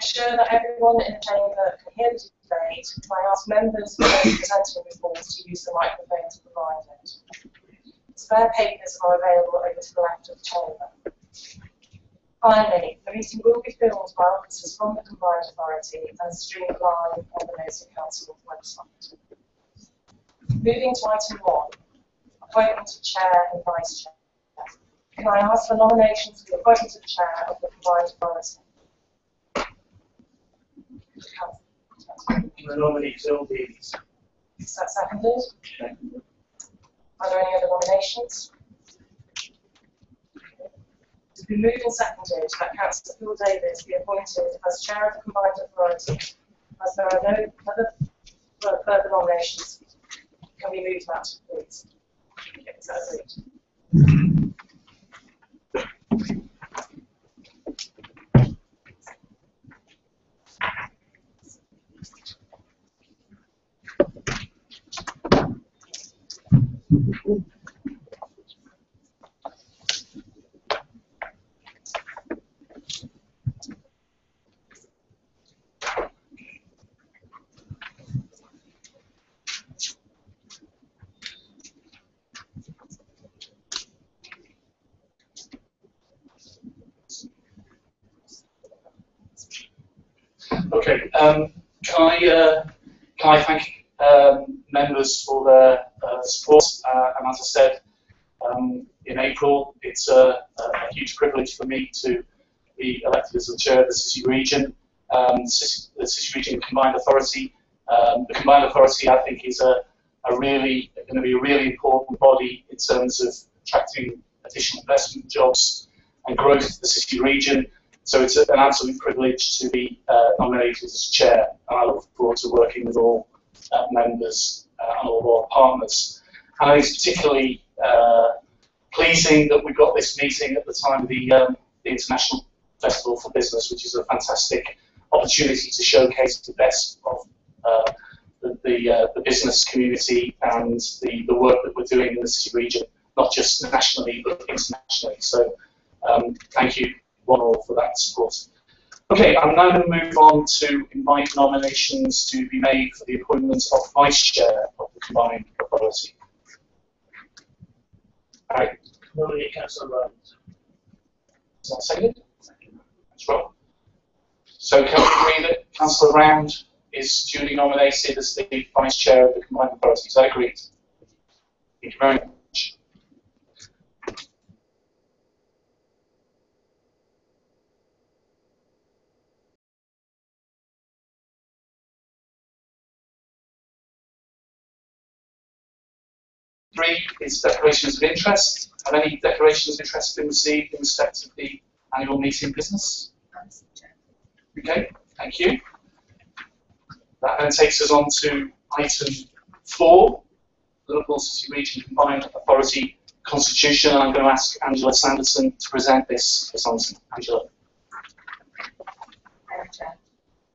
ensure that everyone in the chamber can hear the debate, I ask members who are presenting reports to use the microphone to provide it. Spare papers are available over to the left of the chamber. Finally, the meeting will be filmed by officers from the Combined Authority and streamed live on the Notice of Council website. Moving to item 1, appointment of Chair and Vice Chair. Can I ask for nominations for the appointment of Chair of the Combined Authority? The nominee Phil Davies. Is that seconded? Are there any other nominations? It's been moved and seconded that Councillor Phil Davies be appointed as Chair of the Combined Authority. As there are no other further nominations, can we move that, please? Is that agreed? Okay, can I thank members for their support, and as I said in April, it's a huge privilege for me to be elected as the chair of the City Region, the City Region Combined Authority. The Combined Authority, I think, is going to be a really important body in terms of attracting additional investment, jobs and growth to the City Region. So it's an absolute privilege to be nominated as chair, and I look forward to working with all members and all of our partners. And I think it's particularly pleasing that we've got this meeting at the time of the International Festival for Business, which is a fantastic opportunity to showcase the best of the business community and the work that we're doing in the City Region, not just nationally but internationally. So thank you one all for that support. Okay, I'm now going to move on to invite nominations to be made for the appointment of Vice Chair of the Combined Authority. All right. Nominate Councillor Round. Is that seconded? That's right. So can we agree that Councillor Round is duly nominated as the Vice Chair of the Combined Authority? Is that agreed? Thank you very much. Three is declarations of interest. Have any declarations of interest been received in respect of the annual meeting business? Okay, thank you. That then takes us on to item 4, Liverpool City Region Combined Authority Constitution. And I'm going to ask Angela Sanderson to present this item. Angela.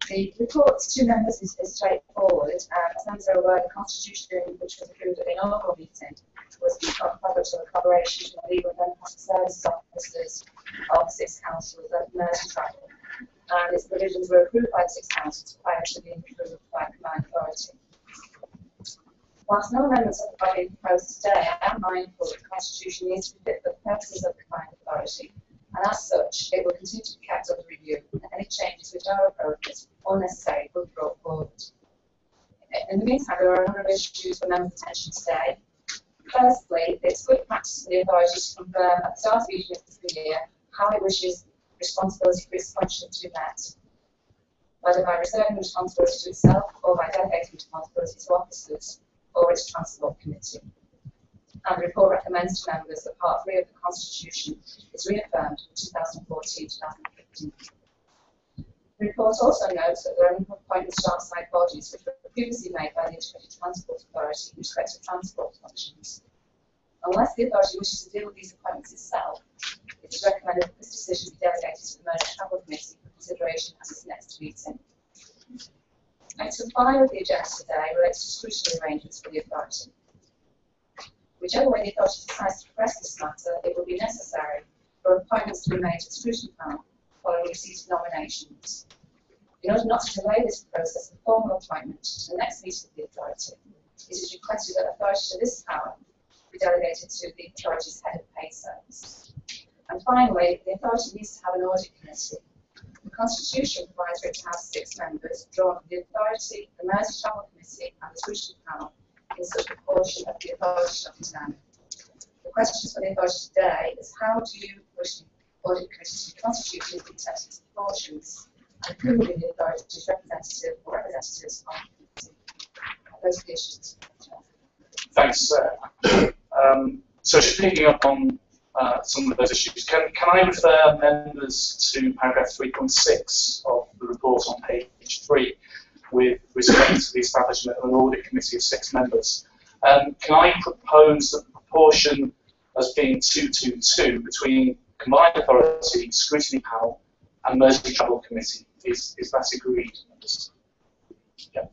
The report to members is straightforward. As members are aware, the Constitution, which was approved at the inaugural meeting, was the product of a collaboration between legal and democratic services officers of 6 councils and Mersey Travel, and its provisions were approved by the 6 councils prior to being approved by the Combined Authority. Whilst no amendments of the body proposed today, I am mindful that the Constitution needs to be fit for the purposes of the Combined Authority, and as such, it will continue to be kept under review, and any changes which are appropriate or necessary will be brought forward. In the meantime, there are a number of issues for members' attention today. Firstly, it's good practice for the authority to confirm at the start of each fiscal year how it wishes responsibility for its function to be met, whether by reserving responsibility to itself or by delegating responsibility to officers or its Transport Committee. And the report recommends to members that Part 3 of the Constitution is reaffirmed for 2014-2015. The report also notes that there are appointments to outside bodies which were previously made by the Integrated Transport Authority in respect of transport functions. Unless the authority wishes to deal with these appointments itself, it is recommended that this decision be delegated to the Mersey Travel Committee for consideration at its next meeting. Item 5 of the agenda today relates to scrutiny arrangements for the authority. Whichever way the authority decides to progress this matter, it will be necessary for appointments to be made to the scrutiny panel following receipt of nominations. In order not to delay this process of formal appointment to the next meeting of the authority, it is requested that authority to this power be delegated to the authority's head of paid service. And finally, the authority needs to have an audit committee. The Constitution provides for it to have 6 members drawn from the authority, the Mersey Travel Committee and the scrutiny panel in such proportion of the authority shall determine. The questions for the authority today is how do you wish the audit committee to be constituted in terms of its proportions, and who will be the authority's representative or representatives on the committee? Those are the issues. Thanks, Sarah. So just picking up on some of those issues, can I refer members to paragraph 3.6 of the report on page 3 with respect to the establishment of an audit committee of 6 members? Can I propose that the proportion as being 2-2-2 between combined authority, scrutiny panel and Mersey Travel Committee? Is that agreed? Yeah.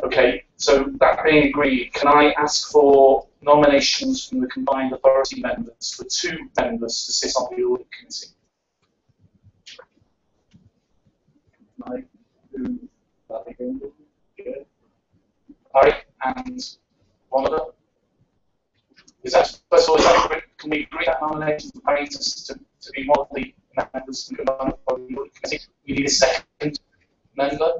Okay, so that being agreed, can I ask for nominations from the combined authority members for 2 members to sit on the audit committee? Harry and one other? Is that, first of all, can we agree that nomination for Harry to be one of the members from the combined authority audit committee? We need a second member.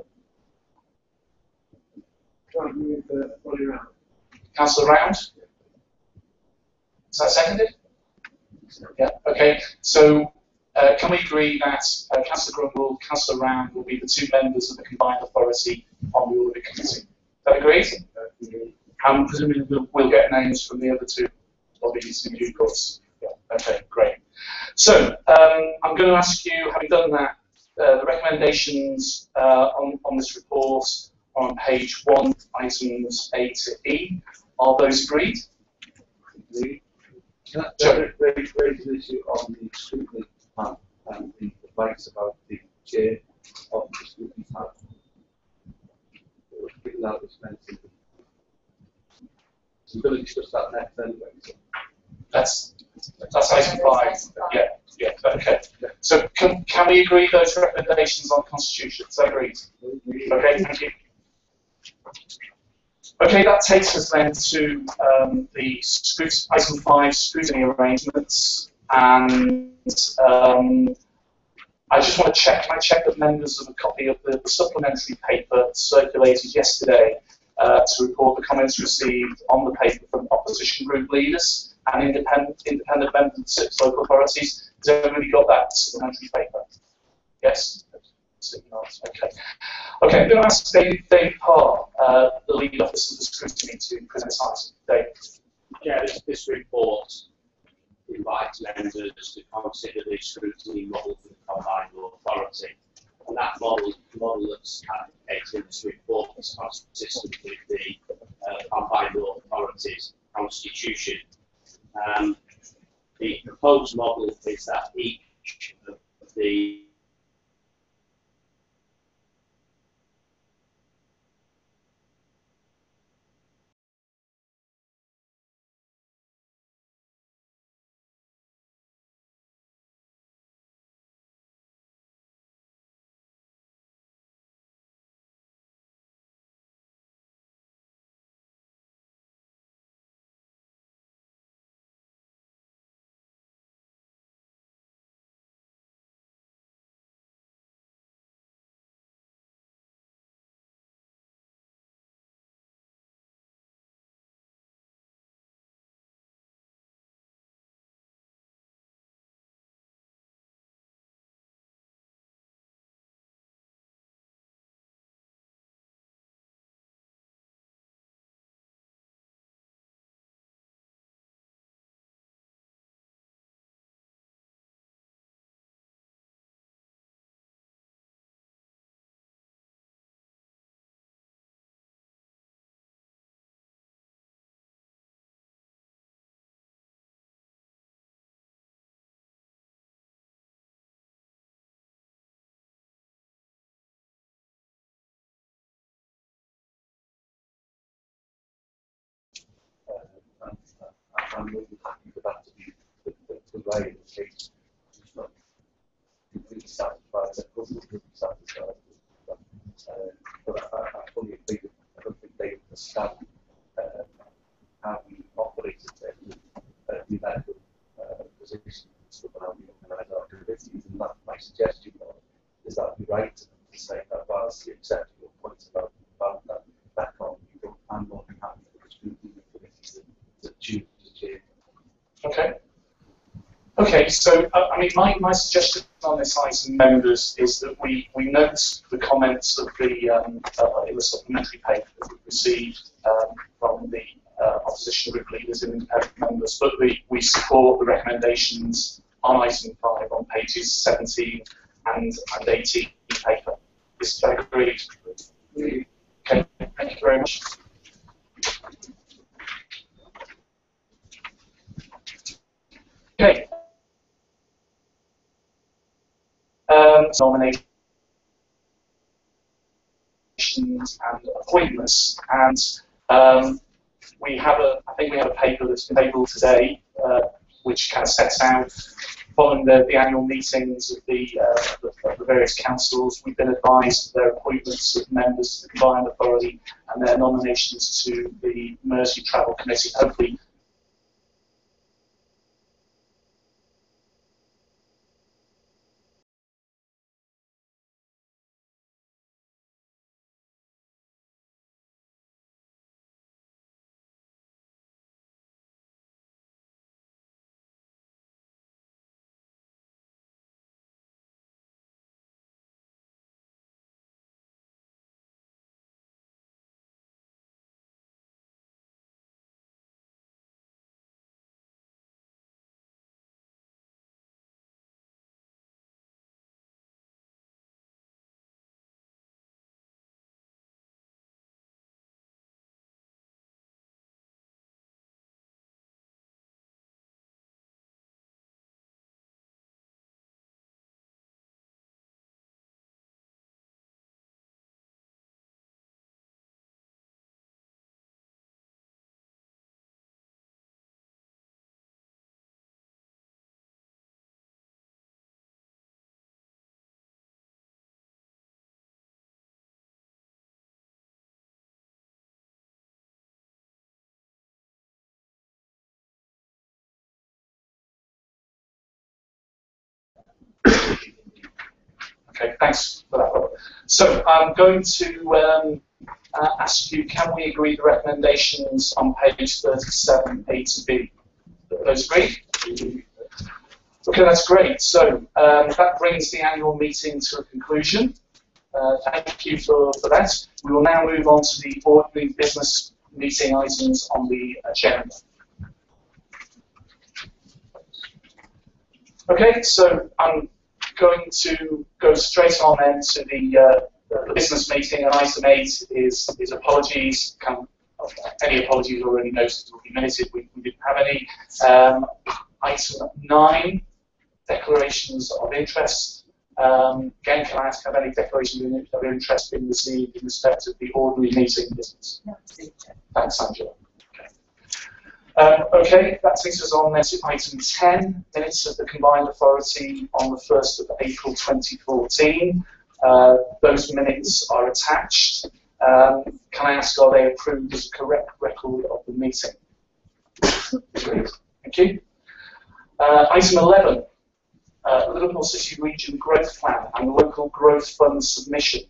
Councillor Round? Is that seconded? Yeah, okay. So can we agree that Councillor Grumble, Councillor Round will be the 2 members of the combined authority on the audit committee? Is that agreed? And presumably we'll get names from the other 2 bodies in due course. Yeah, okay, great. So I'm going to ask you, having done that, the recommendations on this report on page 1, items A to E. Are those agreed? Can I raise an issue on the scrutiny panel and the advice about the chair of the scrutiny panel? Given that it's mentioned. So we're going to discuss that next anyway. So. That's item 5. Yeah, okay. So can we agree those recommendations on constitution? Is that agreed? Okay, thank you. Okay, that takes us then to the item 5, scrutiny arrangements, and I just want to check. Can I check that members have a copy of the supplementary paper circulated yesterday to report the comments received on the paper from opposition group leaders and independent members of 6 local authorities? Has everybody got that supplementary paper? Yes. Okay. Okay, I'm going to ask Dave Parr, the lead officer of the scrutiny, to present this item. Dave. Yeah, this report invites members to consider the scrutiny model for the combined authority. And that model that's advocated in this report is consistent with the combined authority's constitution. The proposed model is that each of the I'm really happy for that to be the way in the case. It's not completely satisfied, that government will be satisfied with that. But I fully agree with, I don't think they understand how we operate in the medical position and stuff, and how we organise our activities. And that my suggestion is that we write to them to say that whilst we accept your points about that conflict, I'm more than happy for the scrutiny committee to choose to change. Okay. Okay, so I mean, my suggestion on this item, members, is that we note the comments of the in the supplementary paper that we've received from the opposition group leaders and independent members, but we support the recommendations on item 5 on pages 17 and 18 paper. Is that agreed? Okay, thank you very much. Okay. Nominations and appointments, and we have I think we have a paper that's been tabled today, which kind of sets out, following the annual meetings of the various councils, we've been advised of their appointments of members to the Combined Authority and their nominations to the Mersey Travel Committee. Hopefully, okay, thanks for that, Robert. So I'm going to ask you, can we agree the recommendations on page 37, A to B? Those agreed? Okay, that's great. So that brings the annual meeting to a conclusion. Thank you for that. We will now move on to the ordinary business meeting items on the agenda. Okay, so I'm going to go straight on then to the business meeting, and item 8 is apologies. Any apologies already noted will be minuted. We didn't have any. Item 9, declarations of interest. Again, can I ask, have any declarations of interest been received in respect of the ordinary meeting business? No, Thanks, Angela. Okay, that takes us on then to item 10, minutes of the Combined Authority on the 1st of April 2014. Those minutes are attached. Can I ask, are they approved as a correct record of the meeting? Thank you. Item 11, Liverpool City Region Growth Plan and Local Growth Fund submission.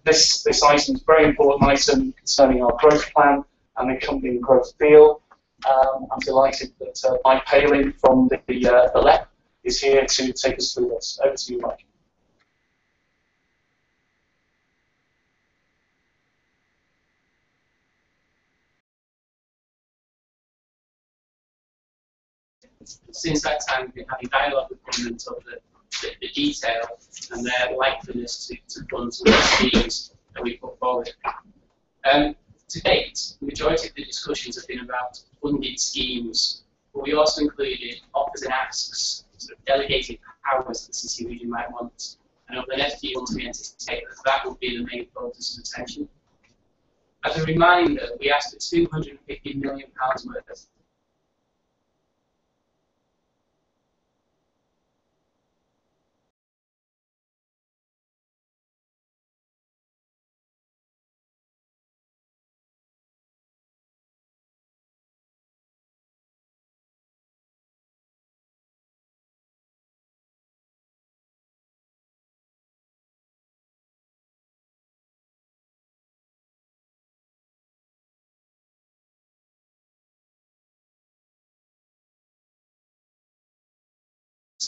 This item is a very important item concerning our growth plan and the accompanying growth deal. I'm delighted that Mike Palin from the LEP is here to take us through this. Over to you, Mike. Since that time, we've been having dialogue with government over the detail and their likeliness to fund some of the schemes that we put forward. To date, the majority of the discussions have been about funded schemes, but we also included offers and asks, sort of delegated powers that the city region might want. And over the next few months, we anticipate that will be the main focus of attention. As a reminder, we asked for £250 million worth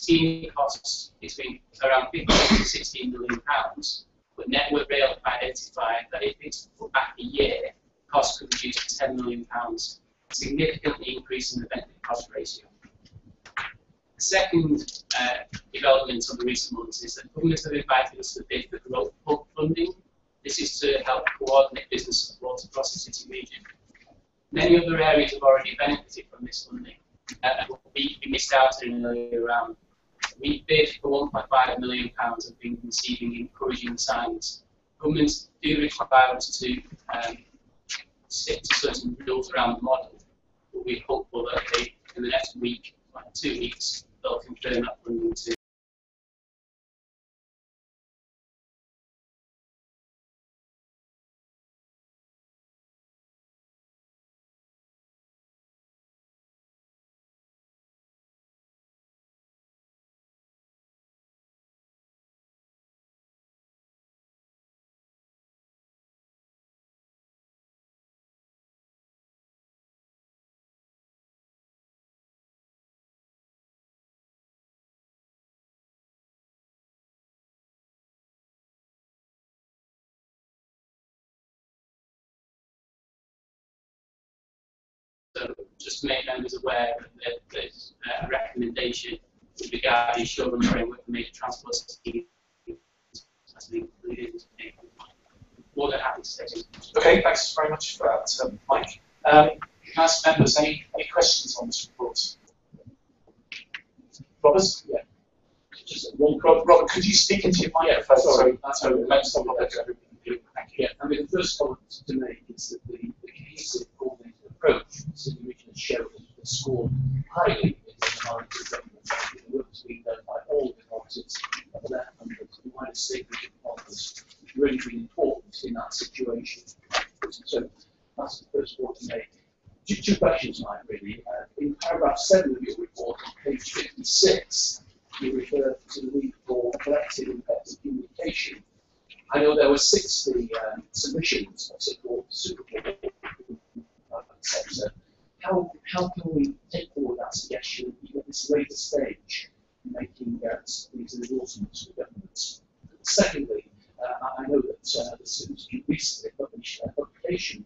scheme costs between around 15 to 16 million pounds, but Network Rail identified that if it's put back a year, costs could reduce to 10 million pounds, significantly increasing the benefit cost ratio. The second development of the recent months is that government have invited us to bid for growth hub funding. This is to help coordinate business support across the city region. Many other areas have already benefited from this funding. We missed out in an earlier round. We bid for £1.5 million and been receiving encouraging signs. Governments do require us to stick to certain rules around the model, but we're hopeful that they, in the next week, 2 weeks, they'll confirm that funding too. So just to make members aware that there's a recommendation with regard to showroom framework for major transport schemes has been included. More than happy to say so. Okay, thanks very much for that, Mike. Can I ask members any questions on this report? Robert? Yeah. Just one. Robert, could you speak into your microphone? Yeah, sorry. So members of the public. Thank you. Yeah, I mean, the first comment to make is that the cohesive coordinated approach to the regional sharing has scored highly in the minority government. The work has been done by all the authorities at the left and the wider stakeholder partners really been important in that situation. So that's the first point to make. Two questions, Mike, really. In paragraph 7 of your report, on page 56, you refer to the need for collective and effective communication. I know there were 60 submissions of support to Superboard sector. How can we take forward that suggestion at this later stage, making these endorsements for governments? Secondly, I know that the Citizens recently published a publication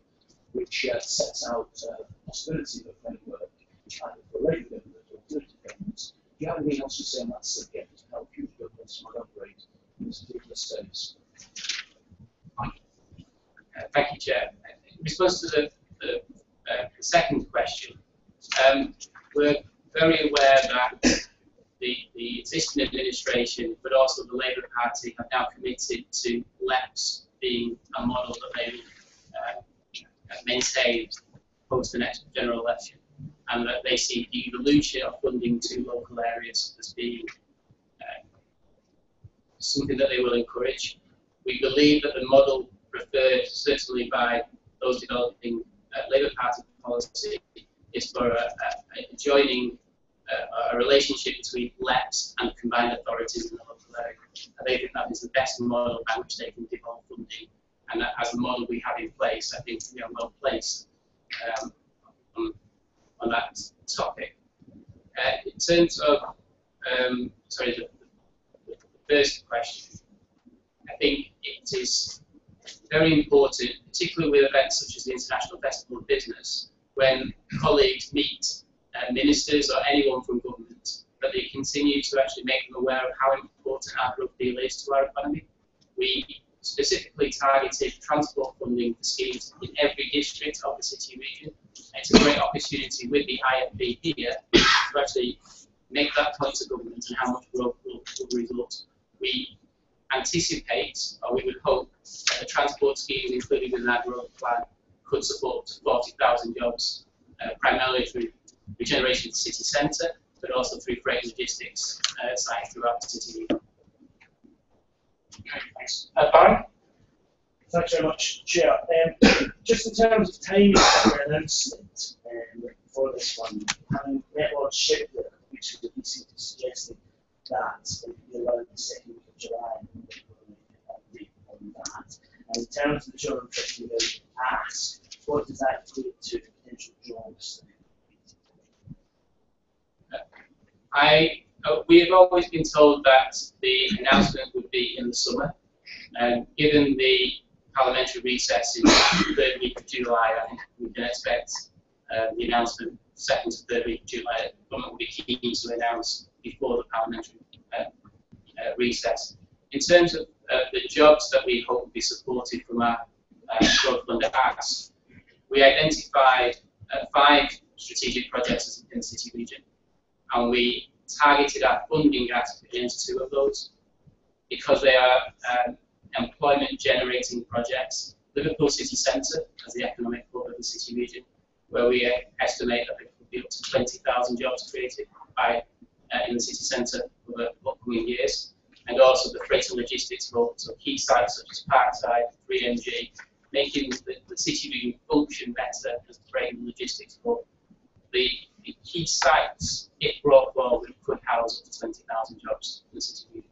which sets out the possibility of a framework either for Labour government or alternative governments. Do you have anything else to say on that subject to help future governments might operate in this particular space? Thank you, Chair. In response to the second question, we're very aware that the existing administration, but also the Labour Party, have now committed to LEPS being a model that they will maintain post the next general election, and that they see the evolution of funding to local areas as being something that they will encourage. We believe that the model preferred, certainly by those developing Labour Party policy, is for a joining a relationship between LEPS and combined authorities in the local area. And they think that is the best model by which they can devolve funding. And that, as the model we have in place, I think we are well placed on that topic. In terms of, sorry, the first question, I think it is very important, particularly with events such as the International Festival of Business, when colleagues meet ministers or anyone from government, that they continue to actually make them aware of how important our growth deal is to our economy. We specifically targeted transport funding for schemes in every district of the city region. It's a great opportunity with the IFB here to actually make that point to government and how much growth will result. We anticipate, or we would hope, that the transport schemes included in our growth plan could support 40,000 jobs, primarily through regeneration of the city centre, but also through freight logistics sites throughout the city. Okay, thanks. Barry? Thanks very much, Chair. Just in terms of timing of the announcement for this one, having met Lord Shipley a week ago, he seemed to suggest that it would be around the 2nd week of July, and we'll on that. And in terms of the children that we ask, what does that equate to potential jobs? I We have always been told that the announcement would be in the summer. Given the parliamentary recess in the third week of July, I think we can expect the announcement second to third week of July. The government will be keen to announce before the parliamentary recess. In terms of the jobs that we hope will be supported from our growth fund acts, we identified 5 strategic projects in the city region, and we targeted our funding against 2 of those because they are employment generating projects. Liverpool City Centre as the economic hub of the city region, where we estimate that there could be up to 20,000 jobs created in the city centre over the upcoming years, and also the freight and logistics hub, so key sites such as Parkside, 3MG, making the city region function better as a freight and logistics hub. The key sites, if brought forward, could house up to 20,000 jobs in the city region.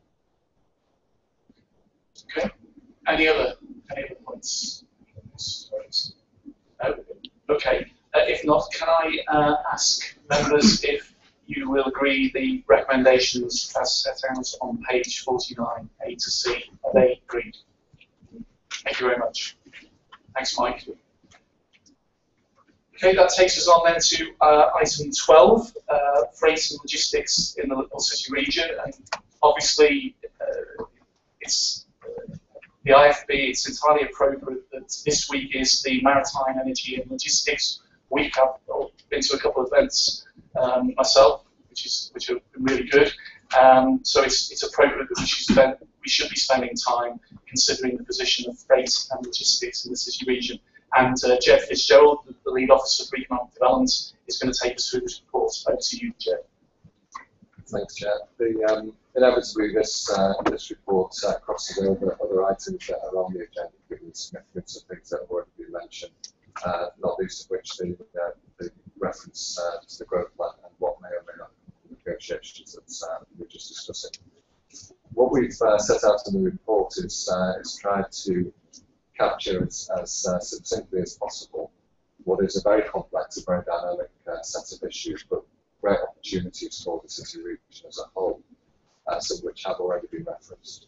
Okay. Any other points? No? Okay. If not, can I ask members if you will agree the recommendations as set out on page 49, A to C? Are they agreed? Thank you very much. Thanks, Mike. Okay, that takes us on then to item 12, freight and logistics in the Liverpool City region. And obviously, it's the IFB, it's entirely appropriate that this week is the Maritime Energy and Logistics Week. I've been to a couple of events myself, which have been really good. So it's appropriate that we should be spending time considering the position of freight and logistics in the city region. And Jeff Fitzgerald, the lead officer for economic development, is going to take us through this report. Over to you, Jeff. Thanks, Chair. Inevitably, this report crosses over other items that are on the agenda, given the significance of things that have already been mentioned, not least of which the reference to the growth plan and what may or may not be negotiations that we're just discussing. What we've set out in the report is tried to capture as succinctly as possible what is a very complex and very dynamic set of issues, but great opportunities for the city region as a whole, some of which have already been referenced.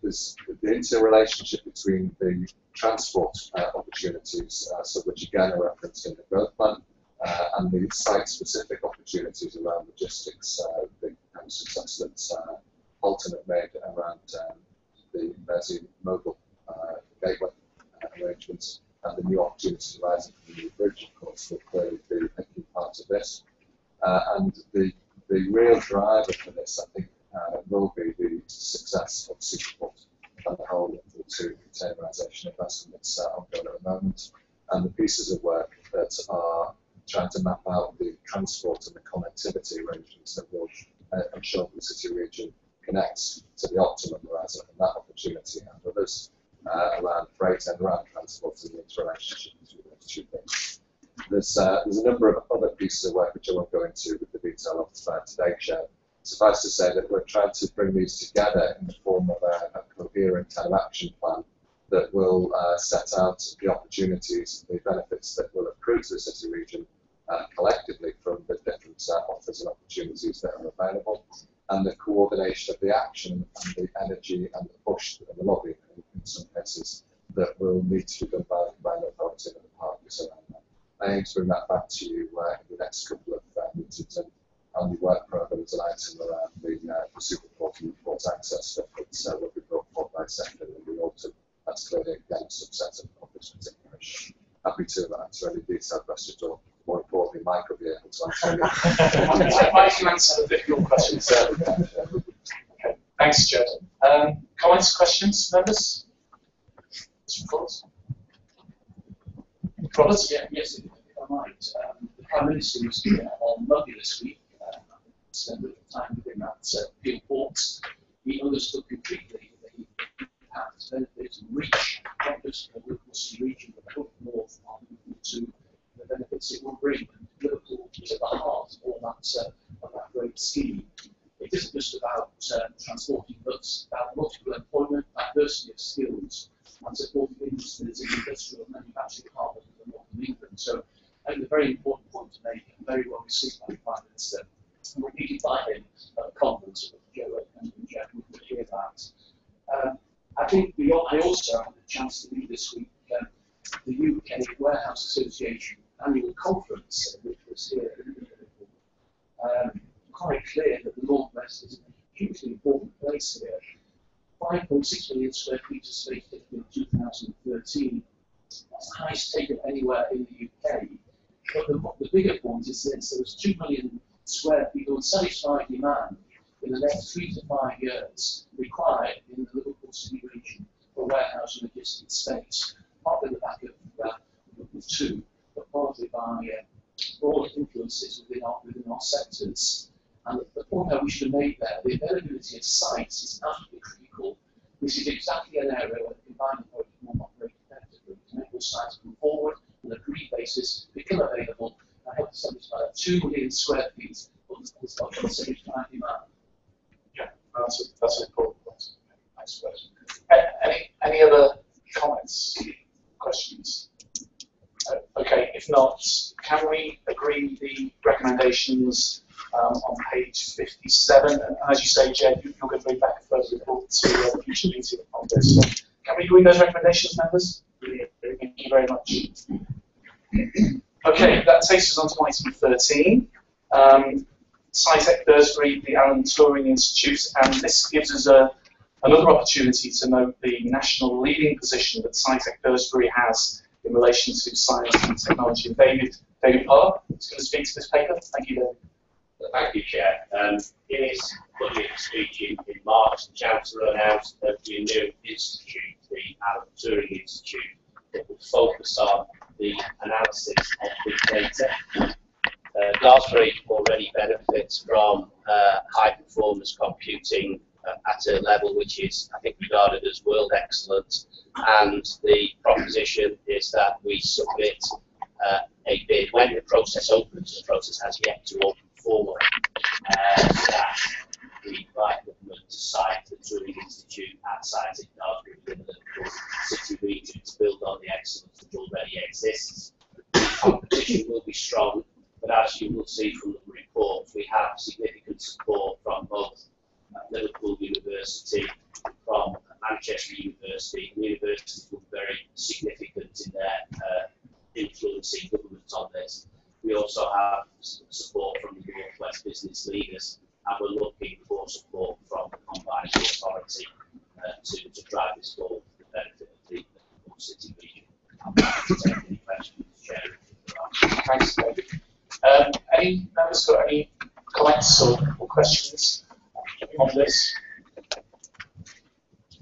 There's the interrelationship between the transport opportunities, some of which again are referenced in the growth plan, and the site-specific opportunities around logistics, the success that Holton have made around the Mersey Mobile Gateway arrangements, and the new opportunities arising from the new bridge, of course, will clearly be a key part of this. And the real driver for this, I think, will be the success of Seaport and the whole of the 2 containerisation investment that's ongoing at the moment, and the pieces of work that are trying to map out the transport and the connectivity arrangements that will ensure that the city region connects to the optimum horizon and that opportunity and others around freight and around transport and the interrelationship between those 2 things. There's a number of other pieces of work which I won't go into with the detail of today, Chair. Suffice to say that we're trying to bring these together in the form of a coherent kind of action plan that will set out the opportunities, the benefits that will accrue to the city region collectively from the different offers and opportunities that are available, and the coordination of the action and the energy and the push and the lobbying in some cases that will need to be done by the combined authority and the parties around that. I aim to bring that back to you in the next couple of meetings, and on the work programme as an item around the super reporting report access that will be brought forward by Secretary in the autumn. That's clearly again a subset of this particular issue. Happy to answer any detailed questions, or more importantly, Mike will be able to answer. Mike can answer the difficult questions. Okay, thanks, Jed. Comments, questions, members? Roberts? Yeah, yes, if I might. The Prime Minister was here on Monday this week. Spent a little time within that report. He understood completely the impact, benefits, and reach, not just for the Liverpool City region, but up north to the benefits it will bring. Liverpool is at the heart of that great scheme. It isn't just about transporting, but it's about multiple employment, diversity of skills, and supporting industries in the industrial and manufacturing hub of the north of England. So I think a very important point to make, and very well received by the Prime Minister. and repeated by him at the conference. Joe and Jeff would hear that. I think I also had the chance to read this week the UK Warehouse Association annual conference, which was here in Liverpool. Quite clear that the Northwest is a hugely important place here. 5.6 million square feet of space taken in 2013. That's the highest taken anywhere in the UK. But the bigger point is this: there was 2 million square feet of unsatisfied demand in the next 3 to 5 years required in the Liverpool City region for warehouse and logistics space, not in the back of Liverpool 2, but partly by broad influences within our sectors. And the point I wish to make there, the availability of sites is absolutely critical. This is exactly an area where the combined authority can operate effectively to make those sites come forward on a agreed basis, become available, and help to satisfy 2 million square feet of unsatisfied demand. Yeah, that's an important point. Thanks for that. Any other comments, questions? Okay, if not, can we agree the recommendations on page 57? And as you say, Jed, you're going to bring back a further report to the future meeting on this. So can we agree those recommendations, members? Thank you very much. Okay, that takes us on to item 13. SciTech Thursbury, the Allen Turing Institute, and this gives us another opportunity to note the national leading position that SciTech Thursbury has in relation to science and technology. And David Parr is going to speak to this paper. Thank you, David. Thank you, Chair. In his budget speech in March, the Chancellor announced that the new institute, the Allen Turing Institute, that would focus on the analysis of big data. Glasbury already benefits from high-performance computing at a level which is, I think, regarded as world excellent. And the proposition is that we submit a bid when the process opens. The process has yet to open formally. That we invite government to cite the Turing Institute at SciTech Thursbury within the Liverpool City region to build on the excellence that already exists. The competition will be strong, but as you will see from the report, we have significant support from both Liverpool University, from Manchester University. The universities were very significant in their influencing government on this. We also have support from the Northwest business leaders, and we're looking for support from the combined authority to drive this forward for the benefit of the Liverpool City region. I'm happy to take any questions, Chair. Thanks, David. Any members got any comments or questions on this?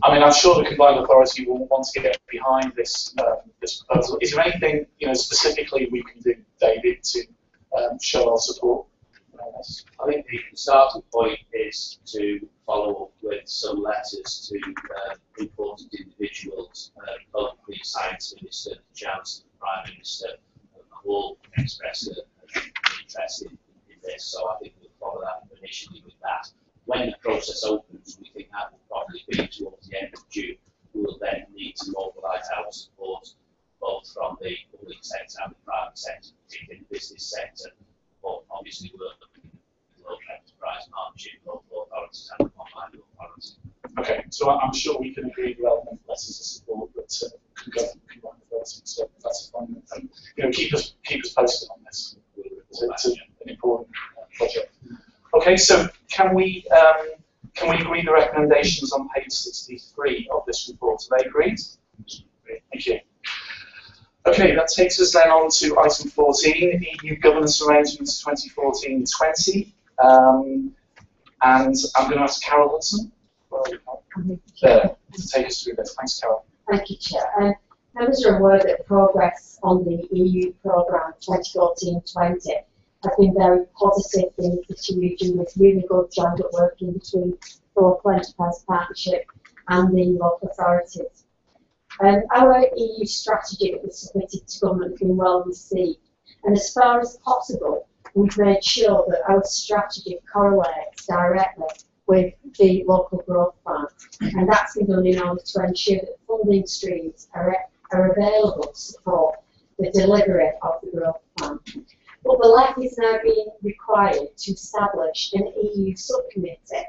I mean, I'm sure the combined authority will want to get behind this this proposal. Is there anything specifically we can do, David, to show our support? I think the starting point is to follow up with some letters to important individuals, both the Science Minister, the Chancellor, the Prime Minister, who all expressed an interest in this. So I think we'll follow that initially with that. When the process opens, we think that will probably be towards the end of June. We will then need to mobilise our support, both from the public sector and the private sector, particularly the business sector, but obviously we're looking at local enterprise partnership, local authorities and the combined authority. Okay, so I'm sure we can agree the relevant letters of support that can go from the combined authority. So that's fine. Keep us posted on this. It's an important project. Okay, so can we agree the recommendations on page 63 of this report? Are they agreed? Thank you. Okay, that takes us then on to item 14, EU governance arrangements 2014-20. And I'm going to ask Carol Hudson to take us through this. Thanks, Carol. Thank you, Chair. Members are aware that progress on the EU programme 2014-20 has been very positive in the City region, with really good joint working between the local enterprise partnership and the local authorities. Our EU strategy that was submitted to government has been well received, and as far as possible, we've made sure that our strategy correlates directly with the local growth plan, and that's been done in order to ensure that funding streams are available to support the delivery of the growth plan. But the LEF is now being required required to establish an EU subcommittee,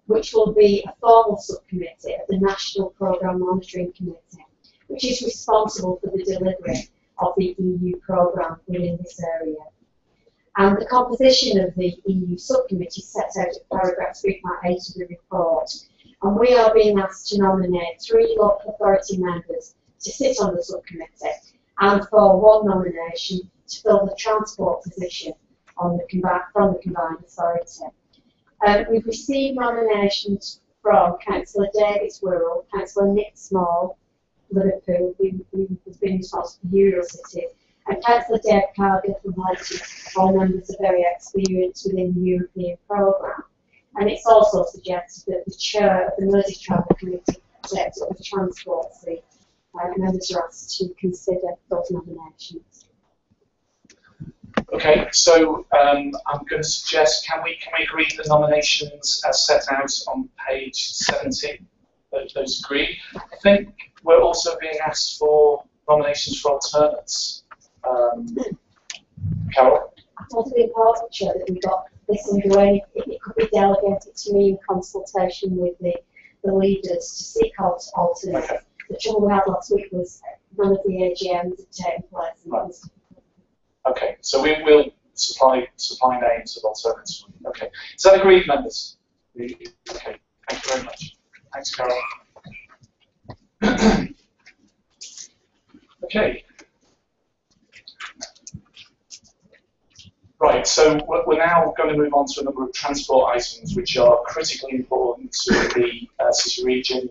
which will be a formal subcommittee of the National Programme Monitoring Committee, which is responsible for the delivery of the EU programme within this area. And the composition of the EU subcommittee sets out in paragraph 3.8 of the report. And we are being asked to nominate 3 local authority members to sit on the subcommittee, and for 1 nomination to fill the transport position on the from the combined authority. We've received nominations from Councillor Davis Wirral, Councillor Nick Small, Liverpool, who has been responsible for Euro City, and Councillor Dave Cargill from Halton. All members are very experienced within the European programme. And it's also suggested that the chair of the Mersey Travel Committee takes up the transport seat. Members are asked to consider those nominations. Okay, so I'm going to suggest, can we agree the nominations as set out on page 70? Those agreed. I think we're also being asked for nominations for alternates. Carol? I thought it was important, Chair, that we got this underway. It could be delegated to me in consultation with the leaders to seek out alternates. Okay. The trouble we had last week was none of the AGMs had taken place. Right. Okay, so we will supply names of alternates. Okay, is that agreed, members? Okay, thank you very much. Thanks, Carol. Okay. Right, so we're now going to move on to a number of transport items which are critically important to the city region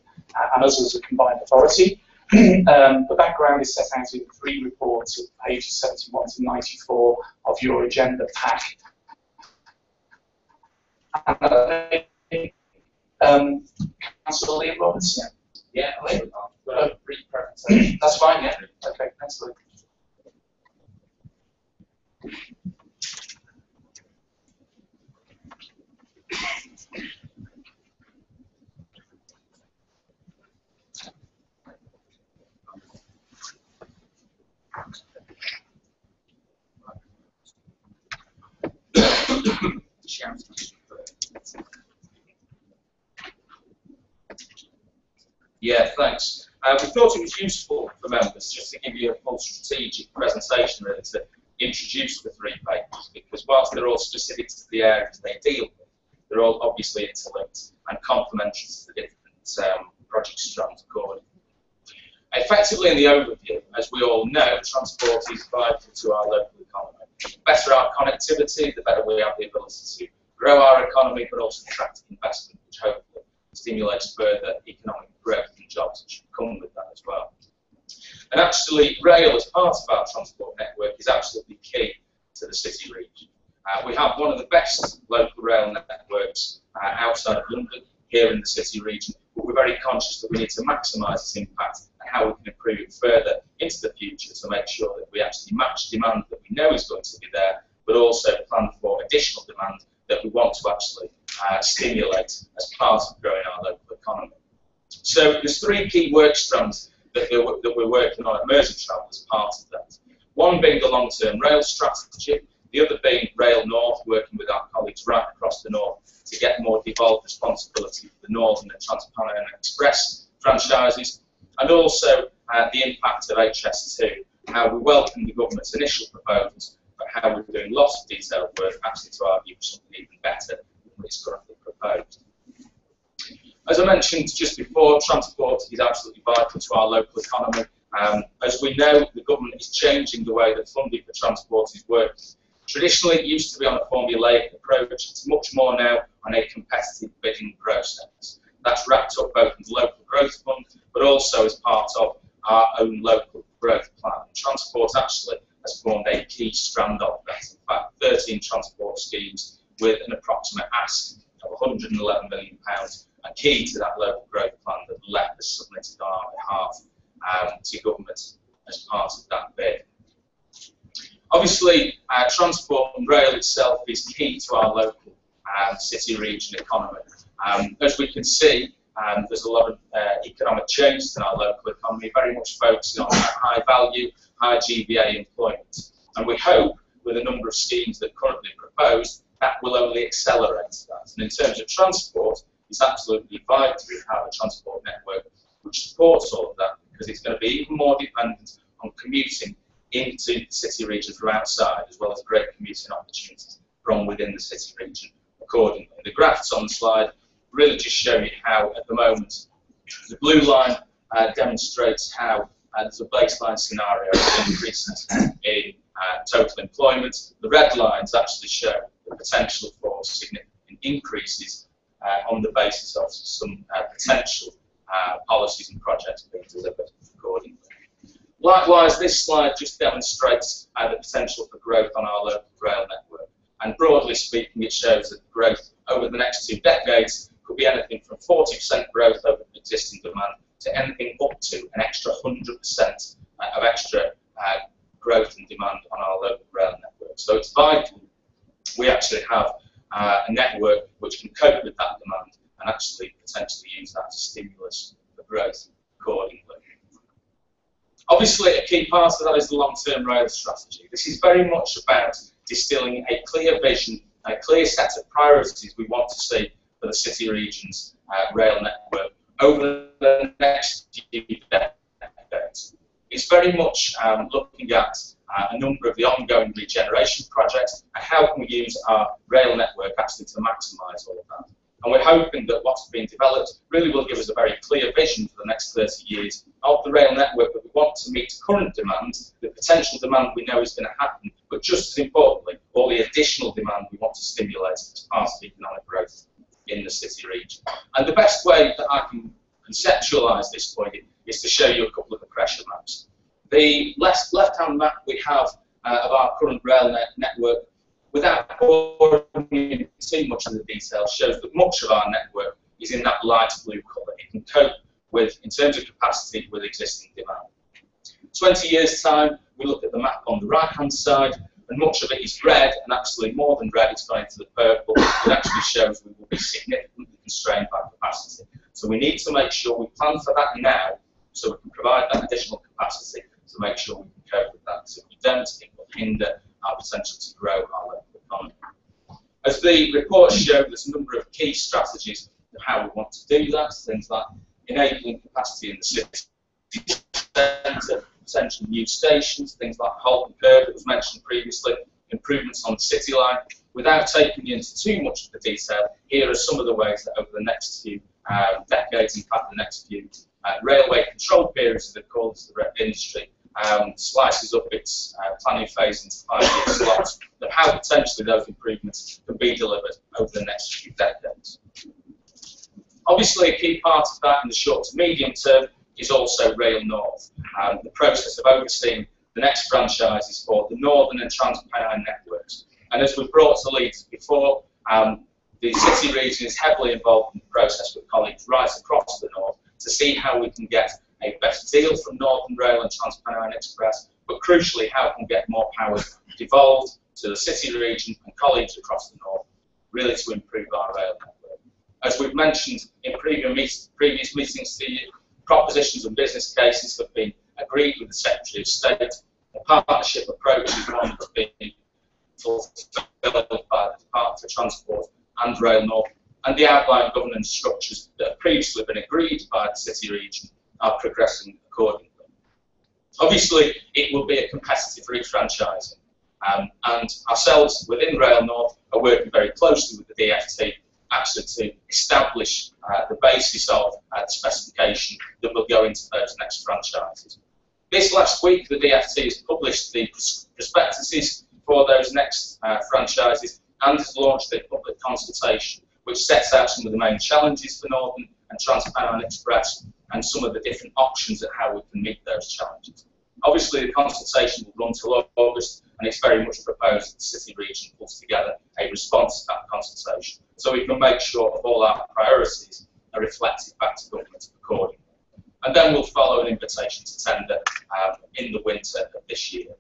and us as a combined authority. The background is set out in 3 reports of pages 71 to 94 of your agenda pack. Councillor Liam Robertson? Yeah, I've got a brief presentation. That's fine, yeah. Okay, thanks, Liam. Yeah, thanks. We thought it was useful for members just to give you a full strategic presentation, really, to introduce the 3 papers, because whilst they're all specific to the areas they deal with, they're all obviously interlinked and complementary to the different project strands accordingly. Effectively, in the overview, as we all know, transport is vital to our local economy. The better our connectivity, the better we have the ability to grow our economy, but also attract investment, which hopefully stimulates further economic growth and jobs that should come with that as well. And actually, rail as part of our transport network is absolutely key to the city region. We have one of the best local rail networks outside of London, here in the city region, but we're very conscious that we need to maximise its impact and how we can improve it further into the future to make sure that we actually match demand that we know is going to be there, but also plan for additional demand that we want to actually stimulate as part of growing our local economy. So there's 3 key work strands that we're working on at Mersey Travel as part of that. One being the long-term rail strategy, the other being Rail North, working with our colleagues right across the north to get more devolved responsibility for the Northern and Trans-Pennine Express franchises, and also the impact of HS2, how we welcome the government's initial proposals, but how we're doing lots of detailed work actually to argue something even better than what's currently proposed. As I mentioned just before, transport is absolutely vital to our local economy. As we know, the government is changing the way that funding for transport is working. Traditionally, it used to be on a formulaic approach. It's much more now on a competitive bidding process. That's wrapped up both in the local growth fund, but also as part of our own local growth plan. Transport actually has formed a key strand of that. In fact, 13 transport schemes with an approximate ask of £111 million, are key to that local growth plan that LEP has submitted on our behalf to government as part of that bid. Obviously, transport and rail itself is key to our local city region economy. As we can see, there's a lot of economic changes in our local economy, very much focusing on high value, high GVA employment. And we hope with a number of schemes that are currently proposed, that will only accelerate that. And in terms of transport, it's absolutely vital to have a transport network which supports all of that, because it's going to be even more dependent on commuting into the city region from outside, as well as great commuting opportunities from within the city region accordingly. The graphs on the slide really just show you how, at the moment, the blue line demonstrates how there's a baseline scenario of increases in total employment. The red lines actually show the potential for significant increases on the basis of some potential policies and projects being delivered accordingly. Likewise, this slide just demonstrates the potential for growth on our local rail network. And broadly speaking, it shows that growth over the next 2 decades could be anything from 40% growth over existing demand to anything up to an extra 100% of extra growth and demand on our local rail network. So it's vital we actually have a network which can cope with that demand and actually potentially use that as stimulus for growth accordingly. Obviously, a key part of that is the long-term rail strategy. This is very much about distilling a clear vision, a clear set of priorities we want to see for the city region's rail network over the next few decades. It's very much looking at a number of the ongoing regeneration projects and how can we use our rail network actually to maximise all of that. And we're hoping that what's being developed really will give us a very clear vision for the next 30 years of the rail network that we want to meet current demand, the potential demand we know is going to happen, but just as importantly, all the additional demand we want to stimulate as part of economic growth in the city region. And the best way that I can conceptualise this for you is to show you a couple of the pressure maps. The left-hand map we have of our current rail network, without boring too much of the details, shows that much of our network is in that light blue colour. It can cope with, in terms of capacity, with existing demand. 20 years' time, we look at the map on the right-hand side, and much of it is red, and actually more than red, it's gone into the purple. It actually shows we will be significantly constrained by capacity. So we need to make sure we plan for that now, so we can provide that additional capacity to make sure we can cope with that. So we don't, it will hinder our potential to grow our local economy. As the report showed, there's a number of key strategies of how we want to do that, things like enabling capacity in the city centre, potential new stations, things like halt and curb that was mentioned previously, improvements on the city line. Without taking you into too much of the detail, here are some of the ways that over the next few decades, in fact the next few railway control periods, as they call it, the rail industry, slices up its planning phase into 5-year slots, of how potentially those improvements can be delivered over the next few decades. Obviously, a key part of that in the short to medium term is also Rail North, the process of overseeing the next franchises for the Northern and Trans-Pennine networks. And as we've brought to lead before, the city region is heavily involved in the process with colleagues right across the north to see how we can get a better deal from Northern Rail and Trans-Pennine Express, but crucially how we can get more power devolved to the city region and colleagues across the north, really to improve our rail network. As we've mentioned in previous meetings to you, propositions and business cases have been agreed with the Secretary of State. The partnership approach is one that's been fulfilled by the Department for Transport and Rail North, and the outline governance structures that have previously been agreed by the city region are progressing accordingly. Obviously, it will be a competitive refranchising, and ourselves within Rail North are working very closely with the DfT actually to establish the basis of the specification that will go into those next franchises. This last week, the DfT has published the prospectuses for those next franchises and has launched a public consultation which sets out some of the main challenges for Northern and Trans-Pennine Express and some of the different options at how we can meet those challenges. Obviously, the consultation will run till August, and it's very much proposed that the city region pulls together a response to that consultation, so we can make sure that all our priorities are reflected back to government accordingly. And then we'll follow an invitation to tender in the winter of this year.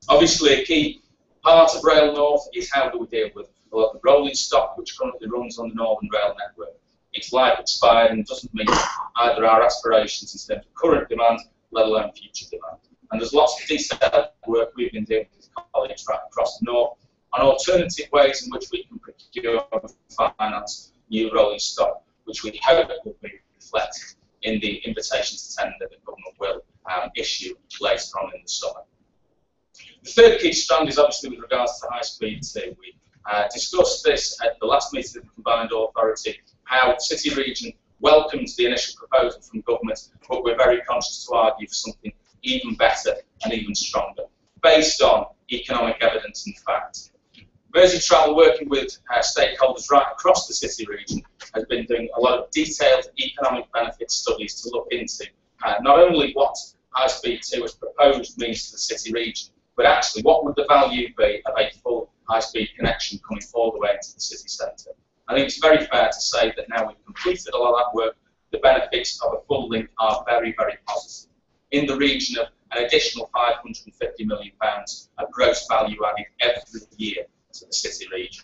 Obviously, a key part of Rail North is how do we deal with the rolling stock which currently runs on the Northern Rail network. Its life expired and doesn't meet either our aspirations in terms of current demand, let alone future demand. And there's lots of detailed work we've been doing with colleagues right across the north on alternative ways in which we can procure and finance new rolling stock, which we hope will be reflected in the invitation to tender that the government will issue later on in the summer. The third key strand is obviously with regards to high speed 2. We discussed this at the last meeting of the combined authority, how the city region welcomes the initial proposal from government, but we're very conscious to argue for something even better and even stronger, based on economic evidence and fact. Merseytravel, working with stakeholders right across the city region, has been doing a lot of detailed economic benefit studies to look into not only what high speed 2 as proposed means to the city region, but actually what would the value be of a full high speed connection coming all the way into the city centre. I think it's very fair to say that now we've completed a lot of that work, the benefits of a full link are very, very positive, in the region of an additional £550 million of gross value added every year to the city region.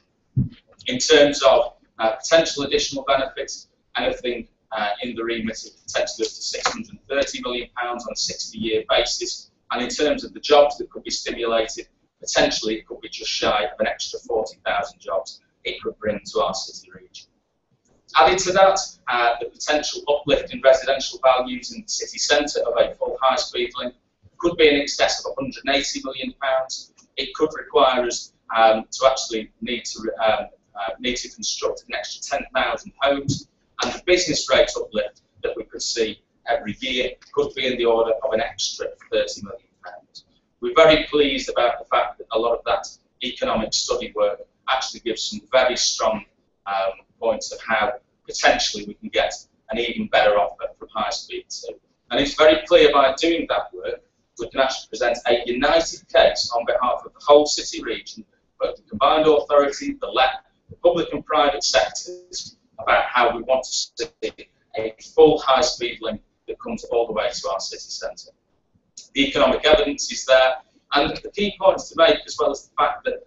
In terms of potential additional benefits, anything in the remit of potentially up to £630 million on a 60-year basis, and in terms of the jobs that could be stimulated, potentially it could be just shy of an extra 40,000 jobs it could bring to our city region. Added to that, the potential uplift in residential values in the city centre of a full high-speed link could be in excess of £180 million. It could require us to actually need to construct an extra 10,000 homes, and the business rate uplift that we could see every year could be in the order of an extra £30 million. We're very pleased about the fact that a lot of that economic study work actually gives some very strong points of how potentially we can get an even better offer from high speed 2. And it's very clear by doing that work, we can actually present a united case on behalf of the whole city region, both the combined authority, the LEP, the public and private sectors, about how we want to see a full high speed link that comes all the way to our city centre. The economic evidence is there, and the key points to make, as well as the fact that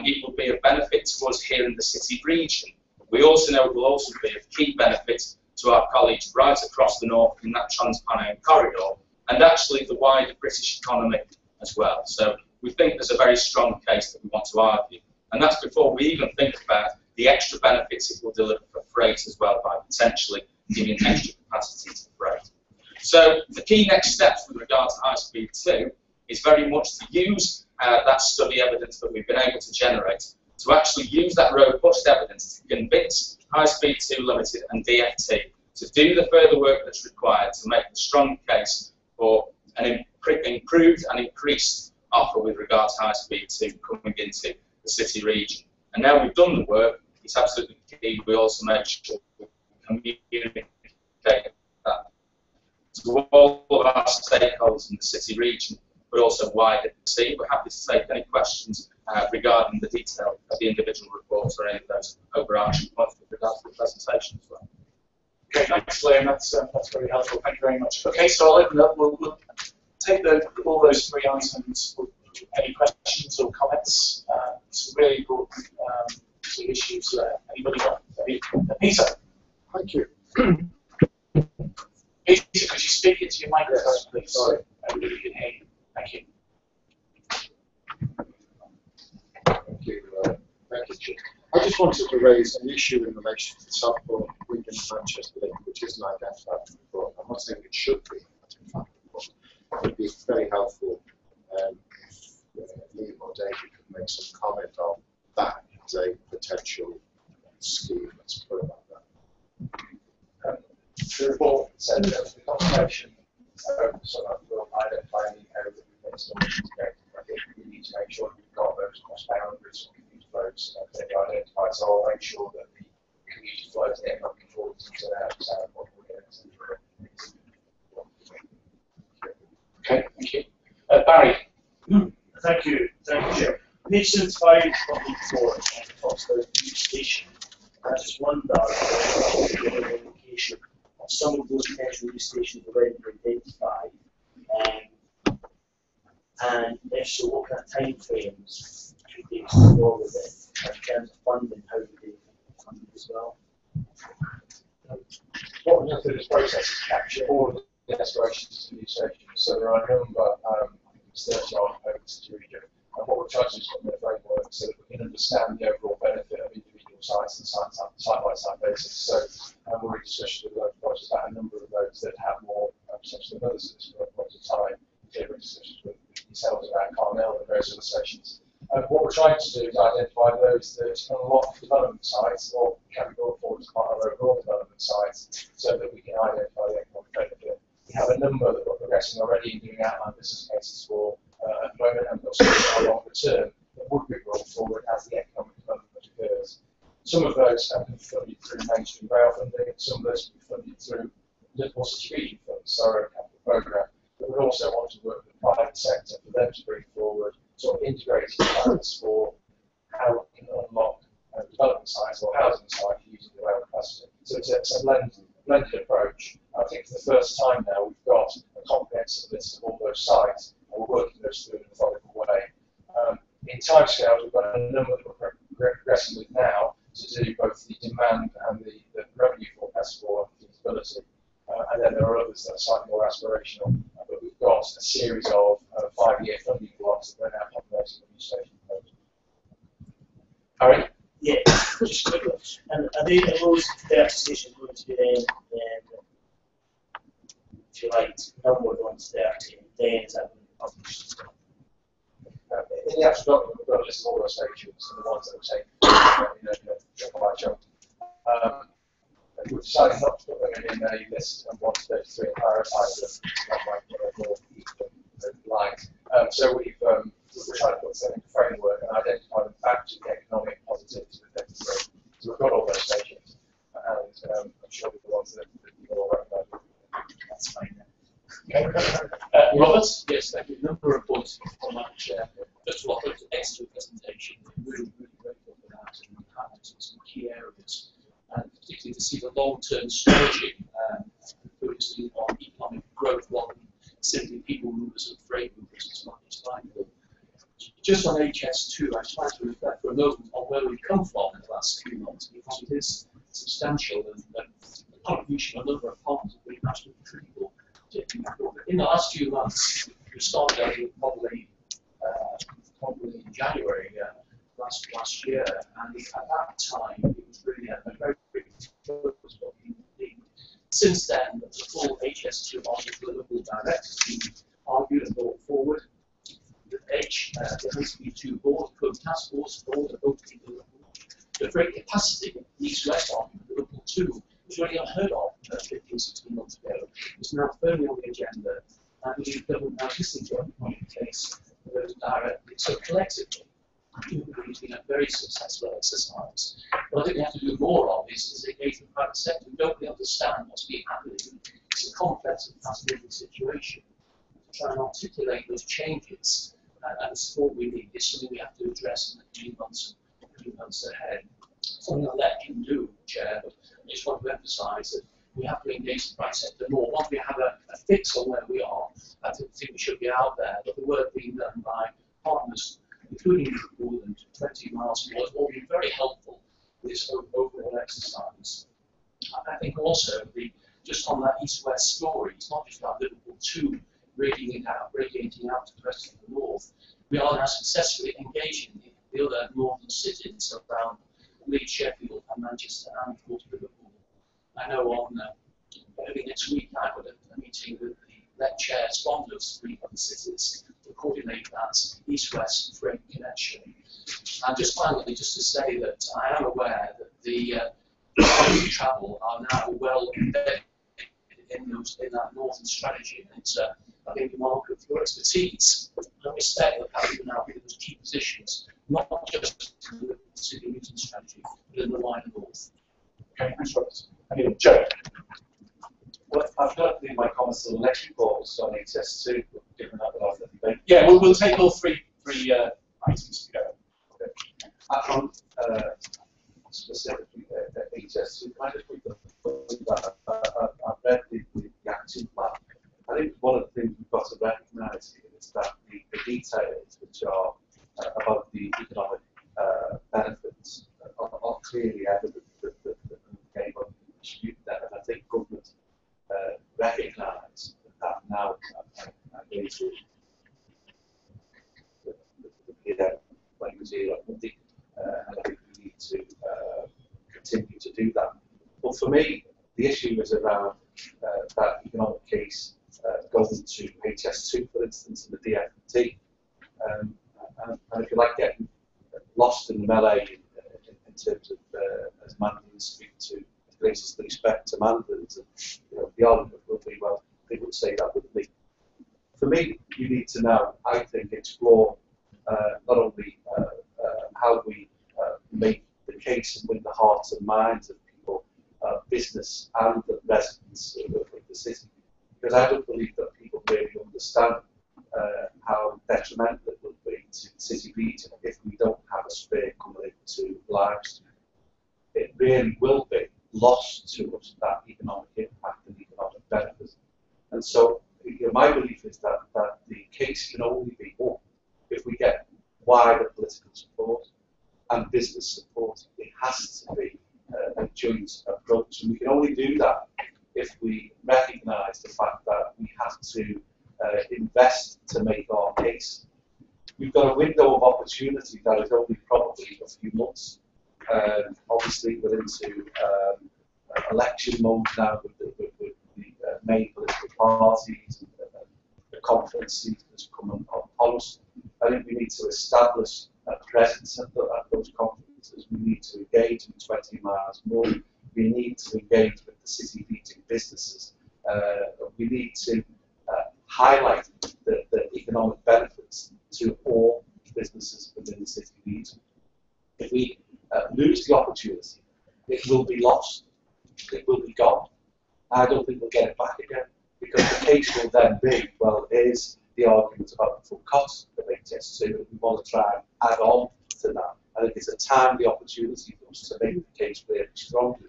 it will be of benefit to us here in the city region. We also know it will also be of key benefit to our colleagues right across the north in that Trans-Pennine corridor, and actually the wider British economy as well. So we think there's a very strong case that we want to argue, and that's before we even think about the extra benefits it will deliver for freight as well, by potentially giving extra capacity to freight. So the key next steps with regard to high speed 2 is very much to use that study evidence that we've been able to generate, to actually use that robust evidence to convince High Speed 2 Limited and DFT to do the further work that's required to make the strong case for an improved and increased offer with regard to High Speed 2 coming into the city region. And now we've done the work, it's absolutely key we also make sure we communicate that to all of our stakeholders in the city region, but also wider to see. We're happy to take any questions regarding the detail of the individual reports or any of those overarching points with regard to the presentation as well. Okay, thanks, Liam. That's very helpful. Thank you very much. Okay, so I'll open up. We'll take all those three items. Any questions or comments? Some really important issues. Anybody got? Peter. Thank you. Peter, could you speak into your microphone, please? Sorry. Everybody can hear you. Thank you. Thank you. Thank you, Chair. I just wanted to raise an issue in relation to the Southport, Wigan, Manchester link, which isn't identified in the report. I'm not saying it should be identified in the report. It would be very helpful if Liam or David could make some comment on that as a potential scheme. Let's put it like that. The report said that the confirmation so that we'll identify the area that we've installed today. I think we need to make sure we've got those cross boundaries or community flows clearly identified. So I'll make sure that the community flows get looking forward to that. Okay, thank you. Barry. Thank you, Chair. Nations 5.4 across the new station. I just wonder if you have an indication of some of those potential new stations already identified, and if so, what kind of time frames should they explore with it in terms of funding? How do they fund it as well? What we're going through this process is capture all of the aspirations to new stations. So there are a number, it's 30 odd homes to region. And what we're trying to do is put in a framework so that we can understand the overall benefit of individual sites and site-by-site basis. So we're in discussion with local projects about a number of those that have more potential than others at this point in time. We're in discussions with yourselves about Carmel and various other stations. What we're trying to do is identify those that unlock development sites or can be brought forward as part of our overall development sites so that we can identify the economic benefit. We have a number that we're progressing already and doing outline business cases for at the moment, and also longer term that would be brought forward as the economic development occurs. Some of those have been funded through mainstream rail funding, some of those have been funded through Liverpool City Region funds, so our capital programme. But we also want to work with the private sector for them to bring forward sort of integrated plans for how we can unlock development sites or housing sites using the rail capacity. So it's a blended approach. I think for the first time now we've got a comprehensive list of all those sites, and we're working those through in a methodical way. In timescales, we've got a number that we're progressing with now to do both the demand and the revenue forecast for feasibility. And then there are others that are slightly more aspirational. But we've got a series of 5-year funding blocks that we're now populating the new station proposal. Harry? Yeah, just quickly. And are those 30 stations going to be then, if you like, number going to 30, and then is that going to be published? In the actual document, we've got a list of all those stations and the ones that will take by jump. We've decided not to put them in a list of 1 to 33 and prioritise them, not like more light. So we're trying to put them in a framework and identify them back to the economic positivities of the growth. So we've got all those stations, and I'm sure the ones that you all recognise. That's fine then. Okay. Robert? Yes, thank you. A number of points on that, Chair. First of all, an excellent presentation. Really, really grateful for that, and we highlighted some key areas. And particularly to see the long-term strategy focusing on economic growth rather than simply people movers and freight movers as much as possible. Just on HS2, I try to reflect for a moment on where we've come from in the last few months, because it is substantial, and the contribution of a number of partners have been absolutely critical. In the last few months, we started out with probably in January last year, and at that time it was really a very big focus what we need. Since then, the full HS2 on the Liverpool Direct has been argued and brought forward. The HSP2 board, the Code Task Force board, both in Liverpool. The freight capacity east-west on Liverpool 2 was really unheard of 15, 16 months ago. It's now firmly on the agenda, and we believe government now listening to it in place for those directly. So collectively, I think it's been a very successful exercise. What I think we have to do more of is engage the private sector who don't really understand what's been happening. It's a complex and fast-moving situation. To try and articulate those changes and the support we need is something we have to address in the few months ahead. Something I'll let him do, Chair, but I just want to emphasise that we have to engage the private sector more. Once we have a fix on where we are, I think we should be out there, but the work being done by partners, including more than 20 miles more, has all been very helpful in this overall exercise. I think also, just on that east-west story, it's not just about Liverpool 2 radiating out to the rest of the north. We are now successfully engaging the other northern cities around Leeds, Sheffield, and Manchester, and of course Liverpool. I know on early next week I've got a meeting with the LET chair sponsors of 3 other cities to coordinate that east-west freight connection. And just finally, just to say that I am aware that the travel are now well embedded in that northern strategy, and it's I think remarkable for your expertise and respect the fact that you're now in those key positions, not just in the city region strategy, but in the wider north. Okay, thanks, Robert. Okay, Joe. Well, I've got to do my comments on the next report, so on HS2, given that the last debate. Yeah, we'll take all three items together. Okay. Specifically HS2, can I just read that? I've read the action plan. I think one of the things we've got to recognise here is that the details which are above the economic benefits are clearly evident that the game of dispute that, and I think government recognise that now. was here on Monday, and I think we need to continue to do that. But for me, the issue is around that economic case going to HS2, for instance, and the DFT. And if you like, getting lost in the melee in terms of, as Mandarins speak to greatest respect to Mandarins, and the argument will be, well, they would say that, wouldn't they? For me, you need to now, I think, explore not only how we make the case and win the hearts and minds of people, business and the residents of the city, because I don't believe that people really understand how detrimental it would be to the city region if we don't have a spare coming into lives. It really will be lost to us, that economic impact and economic benefits. And so, my belief is that the case can only be won if we get wider political support and business support. It has to be a joint approach, and we can only do that if we recognise the fact that we have to invest to make our case. We've got a window of opportunity that is only probably a few months. Obviously, we're into election mode now with the main political parties, and the conference season has come upon us. I think we need to establish a presence at those conferences. We need to engage in 20 miles more. We need to engage with the city region businesses. We need to highlight the economic benefits to all businesses within the city region. If we lose the opportunity, it will be lost. It will be gone. I don't think we'll get it back again, because the case will then be, well, here's the argument about the full cost of HS2, and we want to try and add on to that. I think it's a timely opportunity for us to make the case really strongly.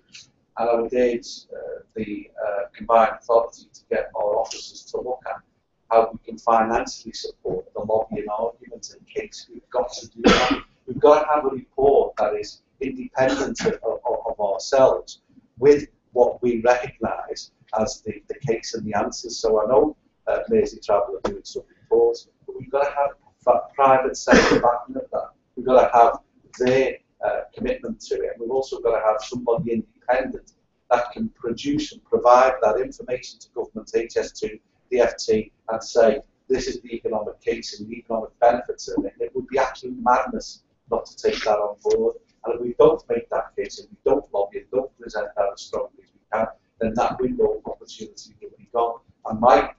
And I would urge the combined authority to get our officers to look at how we can financially support the lobbying argument and case. We've got to do that. We've got to have a report that is independent of ourselves, with what we recognise as the case and the answers. So I know Mersey Travel are doing some reports, but we've got to have that private sector backing of that. We've got to have their commitment to it. And we've also got to have somebody independent that can produce and provide that information to government, HS2, DFT, and say, this is the economic case and the economic benefits of it. It would be absolute madness not to take that on board. And if we don't make that case, and we don't lobby it, don't present that as strongly as we can, then that window of opportunity will be gone. And my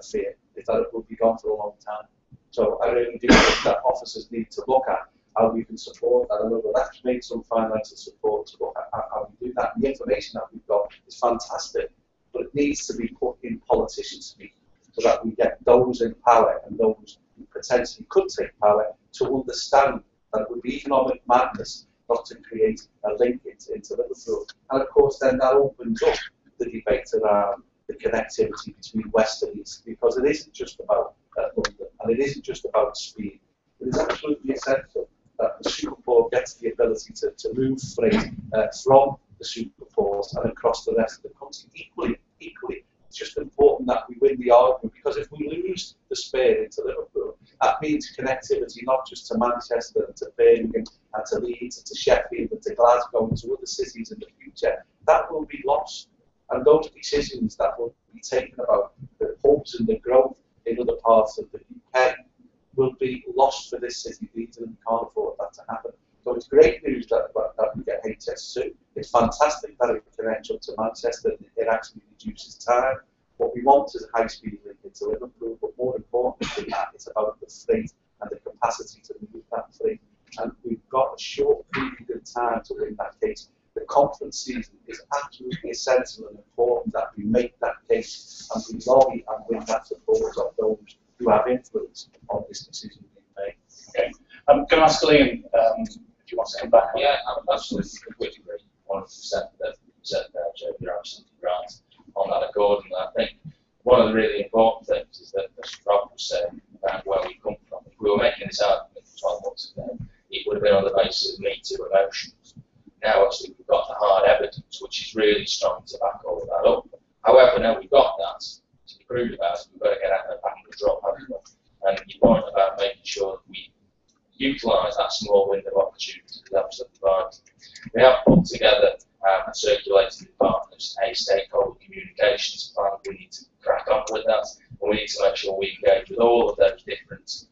fear is that it will be gone for a long time. So I really do think that officers need to look at how we can support that. I know that that's made some financial support to look at how we do that. The information that we've got is fantastic, but it needs to be put in politician speak, so that we get those in power and those who potentially could take power to understand that it would be economic madness not to create a link into Liverpool. And of course then that opens up the debate around the connectivity between West and East, because it isn't just about London, and it isn't just about speed. It is absolutely essential that the Superport gets the ability to move freight from the Superport and across the rest of the country. Equally, it's just important that we win the argument, because if we lose the spare into Liverpool, that means connectivity not just to Manchester and to Birmingham and to Leeds and to Sheffield and to Glasgow and to other cities in the future. That will be lost. And those decisions that will be taken about the hubs and the growth in other parts of the UK will be lost for this city region, and we can't afford that to happen. So it's great news that we get HS2. It's fantastic that it connects up to Manchester and it actually reduces time. What we want is a high-speed link into Liverpool, but more important than that, it's about the freight and the capacity to move that freight. And we've got a short period of time to win that case. The conference season is absolutely essential and important that we make that case and we lobby and win that support of those who have influence on this decision being made. Okay. Can I ask Liam if you want to come back? Yeah, I absolutely completely agree. 100% that you said there, Joe, you're absolutely right on that accord. And I think one of the really important things is that, as Rob was saying about where we come from, if we were making this argument 12 months ago, it would have been on the basis of Me Too emotions. Now, obviously, we've got the hard evidence, which is really strong to back all of that up. However, now we've got that to be proved about, we've got to get out of the back of the drop, haven't we? And your point about making sure that we utilise that small window of opportunity is absolutely right. We have put together and circulated with partners a stakeholder communications plan. We need to crack on with that, and we need to make sure we engage with all of those different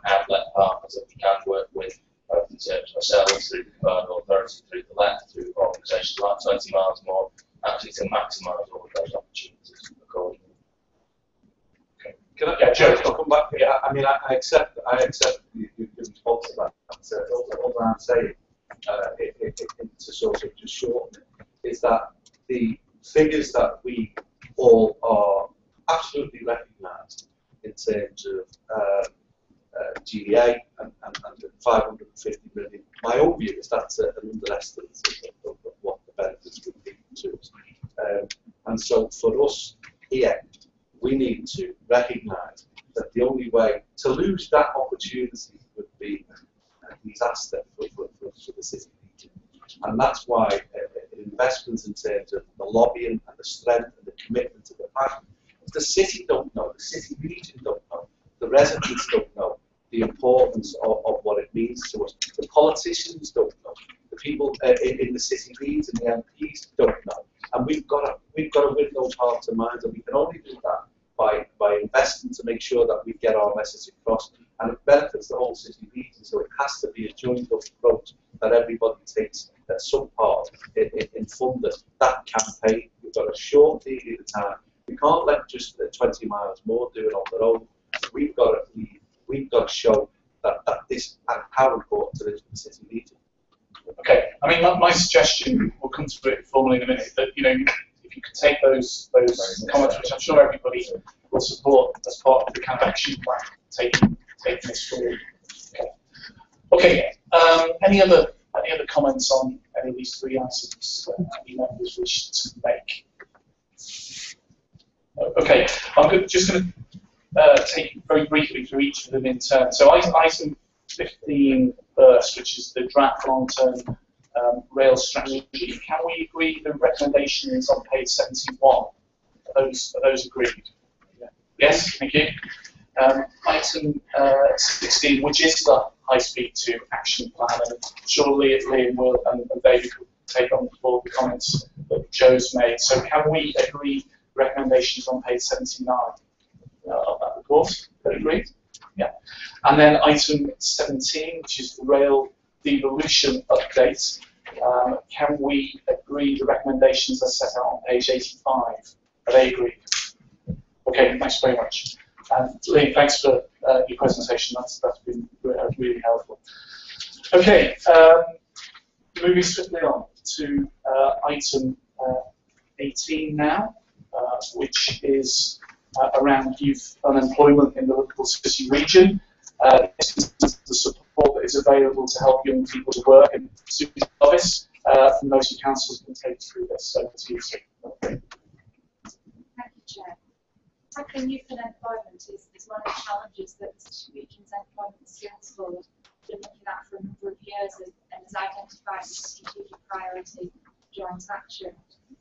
outlet partners that we can work with, both in terms of ourselves, through the Commercial Authority, through the LEP, through organisations like 20 Miles More, actually to maximise all of those opportunities accordingly. Can I, Yeah, Joe. I'll come back. Yeah, I mean, I accept your response to that. All I'm saying, to sort of just shorten it, is that the figures that we all are absolutely recognised in terms of GDA and 550 million. My own view is that's an underestimate of what the benefits would be to us. And so for us here, we need to recognise that the only way to lose that opportunity would be a disaster for the city region. And that's why investments in terms of the lobbying and the strength and the commitment to the passion. If the city don't know, the city region don't know, the residents don't know the importance of what it means to us. The politicians don't know. The people in the city leads and the MPs don't know. And we've got to win those hearts and minds, and we can only do that by investing to make sure that we get our message across, and it benefits the whole city region. So it has to be a joint approach that everybody takes some part in funding that campaign. We've got a short period of time. We can't let just the 20 Miles More do it on their own. We've got to lead. We've got to show that this and how important it is for the city region. Okay, I mean, my suggestion, we'll come to it formally in a minute, that, you know, if you could take those comments, which I'm sure everybody will support as part of the kind of action plan, taking this forward. Okay. Any other comments on any of these three items that any members wish to make? Okay, I'm just going to take you very briefly through each of them in turn. So item 15 first, which is the draft long-term rail strategy. Can we agree the recommendations on page 71? Are those agreed? Yeah. Yes, thank you. Item 16, which is the high-speed 2 action plan, and surely Liam will and David will take on board the comments that Joe's made. So can we agree recommendations on page 79 of that report? Agreed? Yeah. And then item 17, which is the rail devolution update. Can we agree the recommendations as set out on page 85? Are they agreed? Okay, thanks very much. And Lee, thanks for your presentation. That's been really helpful. Okay, moving swiftly on to item 18 now, which is around youth unemployment in the Liverpool City region. This is the support that is available to help young people to work and pursue service. From those who councils can take through this. So to you, Sue. Thank you, Chair. Tackling youth unemployment is one of the challenges that the City Region's Employment Skills Board has been looking at for a number of years and has identified as a strategic priority joint action.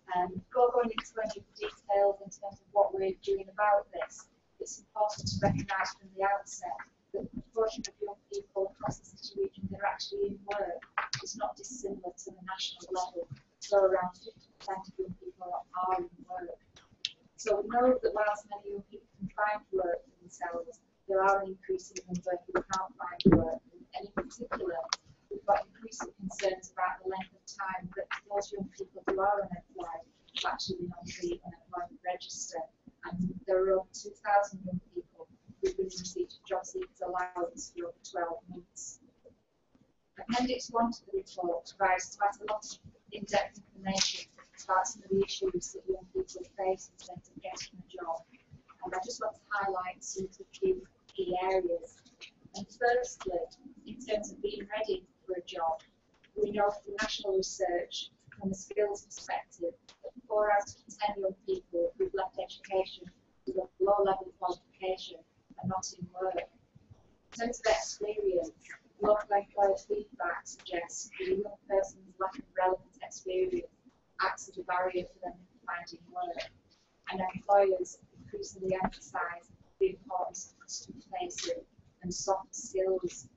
Before going into any of the details in terms of what we're doing about this, it's important to recognise from the outset that the proportion of young people across the City Region that are actually in work is not dissimilar to the national level. So around 50% of young people are in work. So we know that whilst many young people can find work for themselves, there are an increasing number who can't find work. And in particular, we've got increasing concerns about the length of time that those young people who are unemployed have actually been on the unemployment register. And there are over 2,000 young people who've been in receipt of job seekers allowance for over 12 months. Appendix 1 to the report provides quite a lot of in-depth information about some of the issues that young people face in terms of getting a job. And I just want to highlight some of the key areas. And firstly, in terms of being ready for a job, we know from national research, from a skills perspective, that 4 out of 10 young people who've left education with a low-level qualification are not in work. In terms of experience, local employer feedback suggests that a young person's lack of relevant experience acts as a barrier for them finding work, and employers increasingly emphasise the importance of customer facing and soft skills.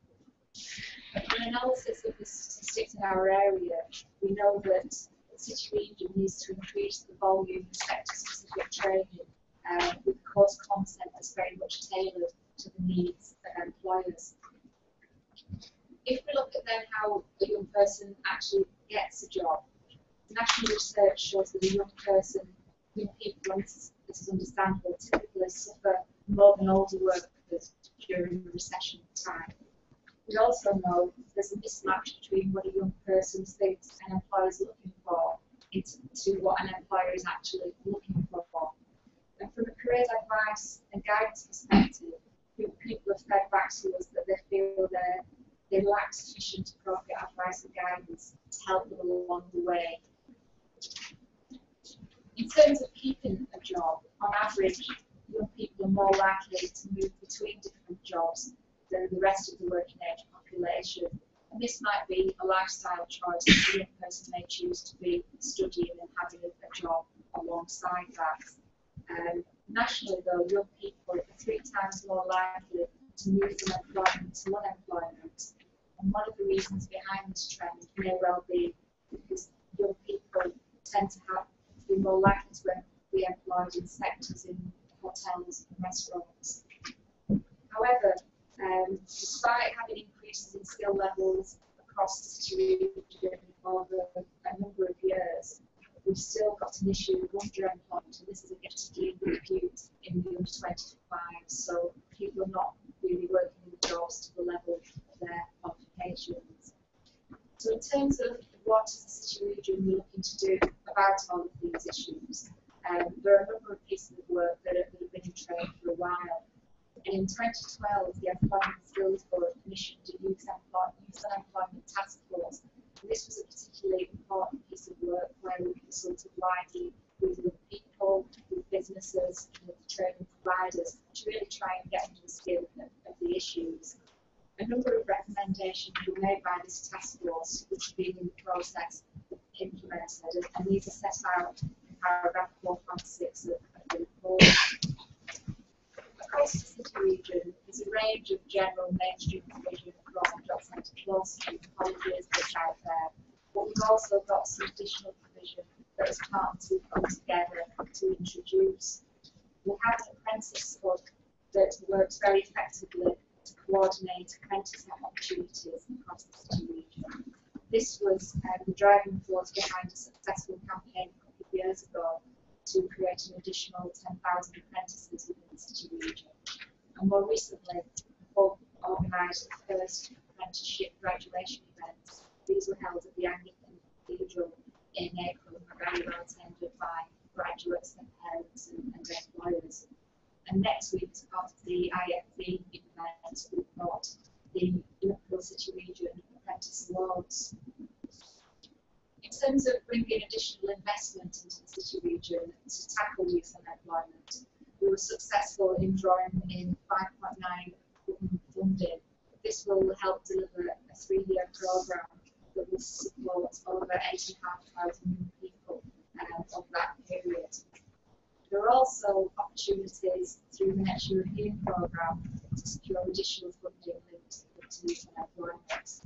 In analysis of the statistics in our area, we know that the city region needs to increase the volume of sector-specific training with course content that's very much tailored to the needs of employers. If we look at then how a young person actually gets a job, national research shows that a young people, and this is understandable, typically suffer more than older workers during the recession time. We also know there's a mismatch between what a young person thinks an employer is looking for to what an employer is actually looking for. And from a careers advice and guidance perspective, people have fed back to us that they feel they lack sufficient appropriate advice and guidance to help them along the way. In terms of keeping a job, on average, young people are more likely to move between different jobs than the rest of the working age population. And this might be a lifestyle choice that a young person may choose to be studying and having a job alongside that. Nationally, though, young people are 3 times more likely to move from employment to unemployment. And one of the reasons behind this trend may well be because young people tend to be more likely to be employed in sectors in hotels and restaurants. However, despite having increases in skill levels across the city region over a number of years, we've still got an issue of underemployment, and this is particularly acute in the under 25. So people are not really working in jobs to the level of their qualifications. So in terms of what as a city region we're looking to do about all of these issues, there are a number of pieces of work that have been in train for a while. And in 2012, the Employment Skills Board commissioned a Youth Unemployment Task Force. And this was a particularly important piece of work where we consulted widely with people, with businesses, with training providers to really try and get into the skin of the issues. A number of recommendations were made by this task force, which have been in the process of implemented, and these are set out in paragraph 4.6 of the report. Across the city region, there's a range of general mainstream provision across the job centre, law school, colleges that's out there. But we've also got some additional provision that as partners we've come together to introduce. We have an apprentice hub that works very effectively to coordinate apprentice opportunities across the city region. This was the driving force behind a successful campaign a couple of years ago to create an additional 10,000 apprentices within the city region. And more recently, we've organised the first apprenticeship graduation events. These were held at the Anglican Cathedral in April and were very well attended by graduates and parents and employers. And next week, as part of the IFB event, we've got the Liverpool City Region Apprentice Awards. In terms of bringing additional investment into the city region to tackle youth unemployment, we were successful in drawing in 5.9 government funding. This will help deliver a 3-year programme that will support over 85,000 young people of that period. There are also opportunities through the Next European Programme to secure additional funding linked to youth unemployment.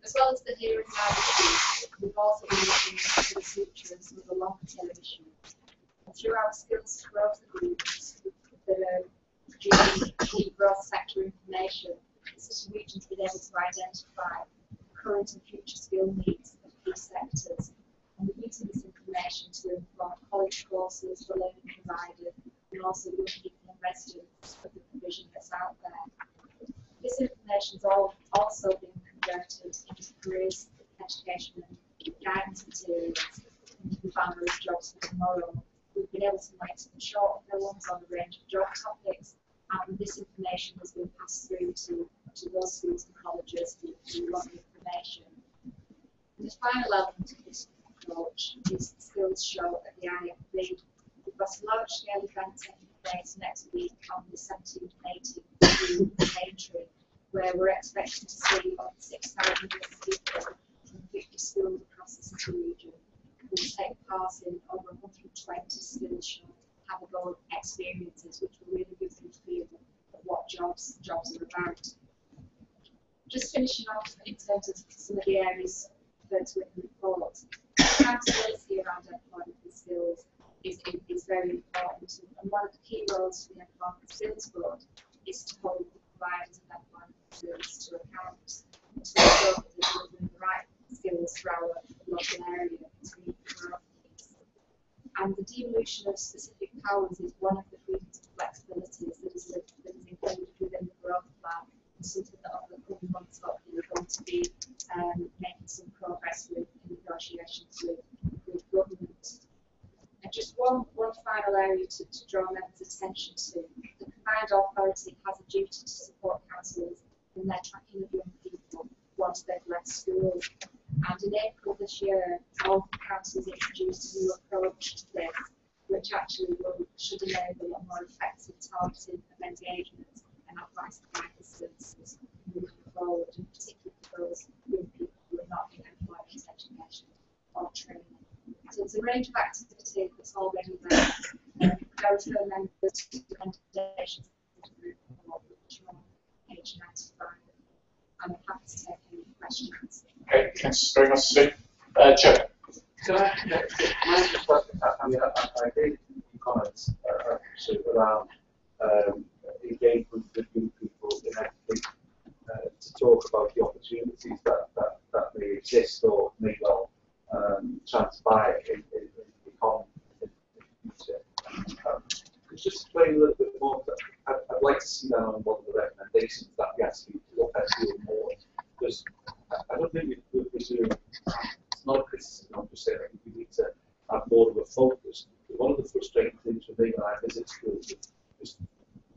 As well as the here and now issues, we've also been looking into the future and some of the longer term issues. And through our skills growth groups that are producing key growth sector information, the city region's been able to identify current and future skill needs of key sectors. And we're using this information to inform college courses for learning providers and also young people and residents of the provision that's out there. This information has also been converted into careers, education and guidance materials into the banner of Jobs for Tomorrow. We've been able to make some short films on a range of job topics, and this information has been passed through to those schools and colleges who want the information. And the final element of this approach is the skills show at the IFB. We've got a large-scale event taking place next week on the 17th and 18th in Aintree, where we're expecting to see about 6,000 people from 50 schools across the city region who will take part in over 120 skills show, have a go at experiences, which will really give them a feel of what jobs are about. Just finishing off in terms of some of the areas referred to in the report, accountability around employment and skills is very important. And one of the key roles for the Employment Skills Board is to hold the providers of employment skills to account, to ensure that they're delivering the right skills for our local area to meet the growth needs. And the devolution of specific powers is one of the freedoms and flexibilities that is included within the growth plan, and something that over the coming months hopefully we're going to be making some progress with in negotiations with government. And just one final area to draw members' attention to. The combined authority has a duty to support councillors in their tracking of young people once they've left school. And in April this year, all councils introduced a new approach to this, which actually should enable a more effective targeting of engagement and advice and guidance services moving forward, and particularly for those young people who are not in employment, education or training. So it's a range of activity that's already there. I refer members to the recommendations of the group report, which are on page 95. I'm happy to take any questions. Okay, thanks very much, Sue. Joe. Can I just I mean, I agree with your comments around engagement with young people in education, to talk about the opportunities that may exist or may well transpire in the economy in the future. Could you just explain a little bit more? I'd like to see that on one of the recommendations that we actually look at a little more. Because I don't think we're doing, it's not a criticism, I'm just saying I think we need to have more of a focus. One of the frustrating things for me when I visit schools is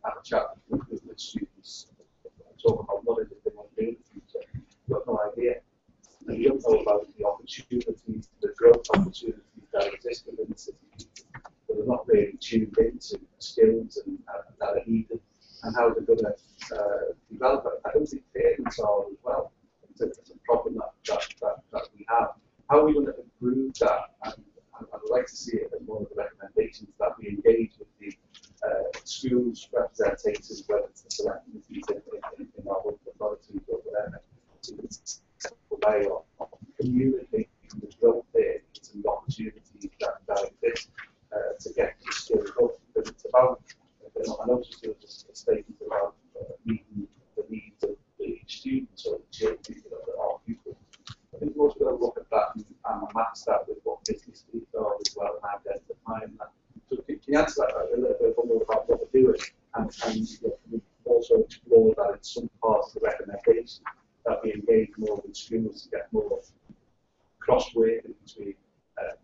have a chat with students and talk about what it is they want to do in the future. You've got no idea. And you don't know about the opportunities, the growth opportunities that exist within the city, but they're not really tuned into skills and that are needed and how they're going to develop it. I don't think parents are as well. It's a problem that we have. How are we going to improve that? And I'd like to see it as one of the recommendations that we engage with the schools representatives, whether it's the select committees in our local authorities or whatever, to a way of communicating the growth there and the opportunities that exist to get the skills up. Because it's about, I noticed there was a statement about meeting the needs of the students or the children that are pupils. I think we're also going to look at that and match that with what business needs are as well and identifying that. So can you answer that a little bit more about what we're doing and also explore that in some parts of the recommendation that we engage more with schools to get more cross-working between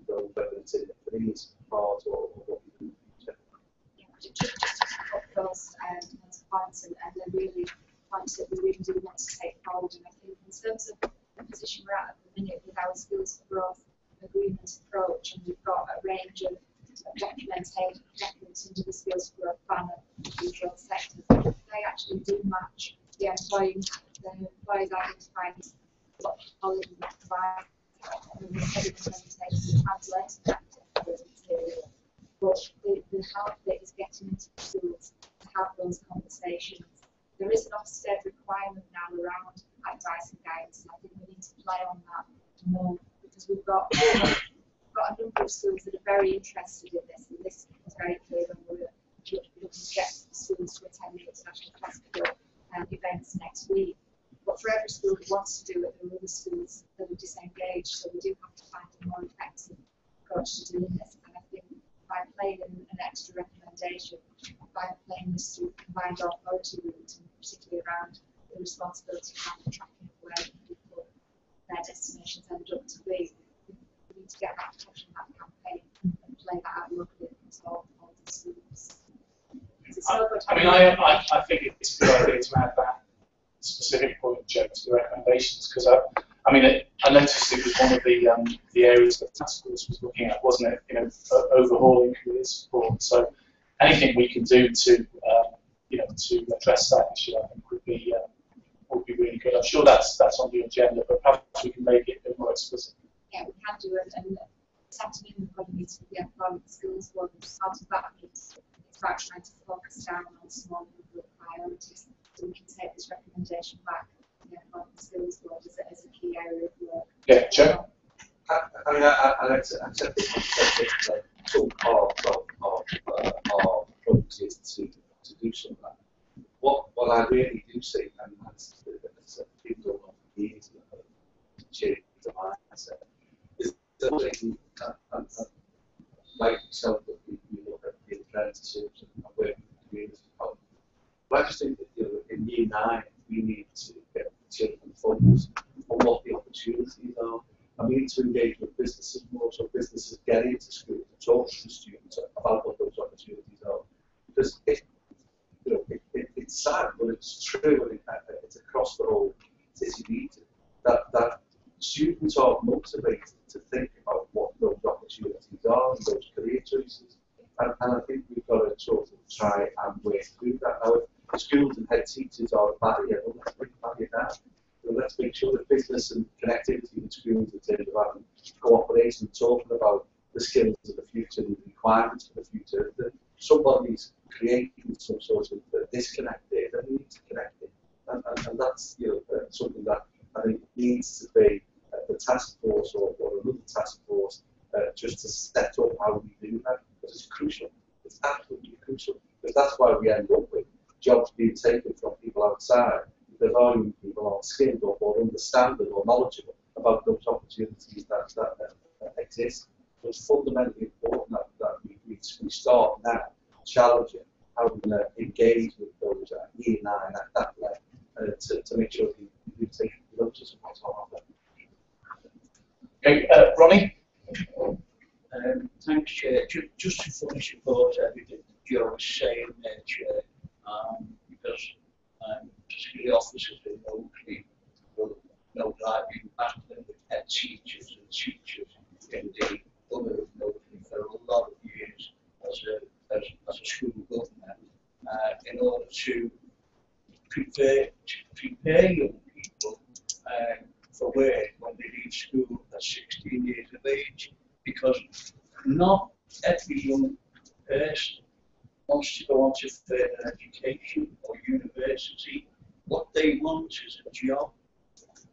those, whether it's in the needs part or what we do in the future. Yeah, just to put those points and then really points that we really do want to take forward. And I think in terms of the position we're at the minute with our Skills for Growth agreement approach, and we've got a range of documents under the Skills for Growth plan of the growth sectors, they actually do match the employees identifying what policy they provide. And we said in the presentation, translating that to the material. But the hard bit is getting into the schools to have those conversations. There is an Ofsted requirement now around advice and guidance, and I think we need to play on that more, because we've got a number of schools that are very interested in this, and this is very clear when we're looking to get schools to attend the International Festival events next week. But for every school that wants to do it, there are other schools that are disengaged, so we do have to find a more effective approach to doing this. And I think by playing an extra recommendation, by playing this through combined authority route, and particularly around the responsibility around the tracking of where people, their destinations end up to be, we need to get that touch on that campaign and play that out locally across all the schools. I think it's a good idea to add that specific point, Joe, to the recommendations, because I noticed it was one of the areas that task force was looking at, wasn't it? Overhauling career support. So anything we can do to to address that issue, I think would be really good. I'm sure that's on the agenda, but perhaps we can make it a bit more explicit. Yeah, we can do it, and this afternoon we've got a meeting with the Employment Skills Board. Part of that meeting is about trying to focus down on small number of priorities, so we can take this recommendation back to the Employment skills board as a key area of work. Yeah, Joe? I mean, I accept this concept that some part of our approach is to do some of that. What I really do see, and that's people don't know for years to change the mindset, is that like yourself, that we look at the apprenticeships and work with the community. But I just think that in year 9, we need to get children focused on what the opportunities are. And we need to engage with businesses more, so businesses get into school and talk to the students about what those opportunities are. Because it's sad, but it's true, and it's across the whole city region, that students are motivated to think about what those opportunities are and those career choices. And I think we've got to sort of try and work through that. Now, if schools and head teachers are a barrier, well, let's bring the barrier down. So let's make sure that business and connectivity with schools in terms of having cooperation, talking about the skills of the future and the requirements for the future, that somebody's creating some sort of disconnect there, then we need to connect it. And that's something that I think needs to be the task force or another task force just to set up how we do that, because it's crucial. It's absolutely crucial, because that's why we end up with jobs being taken from people outside, because our young people aren't skilled or understanding or knowledgeable about those opportunities that exist. So it's fundamentally important that we start now challenging how we're going to engage with those at year 9 at that level to make sure we take notice of what's on offer. Okay, Ronnie? Thanks, Chair. Just to fully support everything Joe was saying there, Chair, because particularly officers in Oakley will know that I've been battling with head teachers and teachers in the other of Oakley for a lot of years as a school government in order to prepare young people for work when they leave school at 16 years of age, because not every young person wants to go on to further education or university. What they want is a job,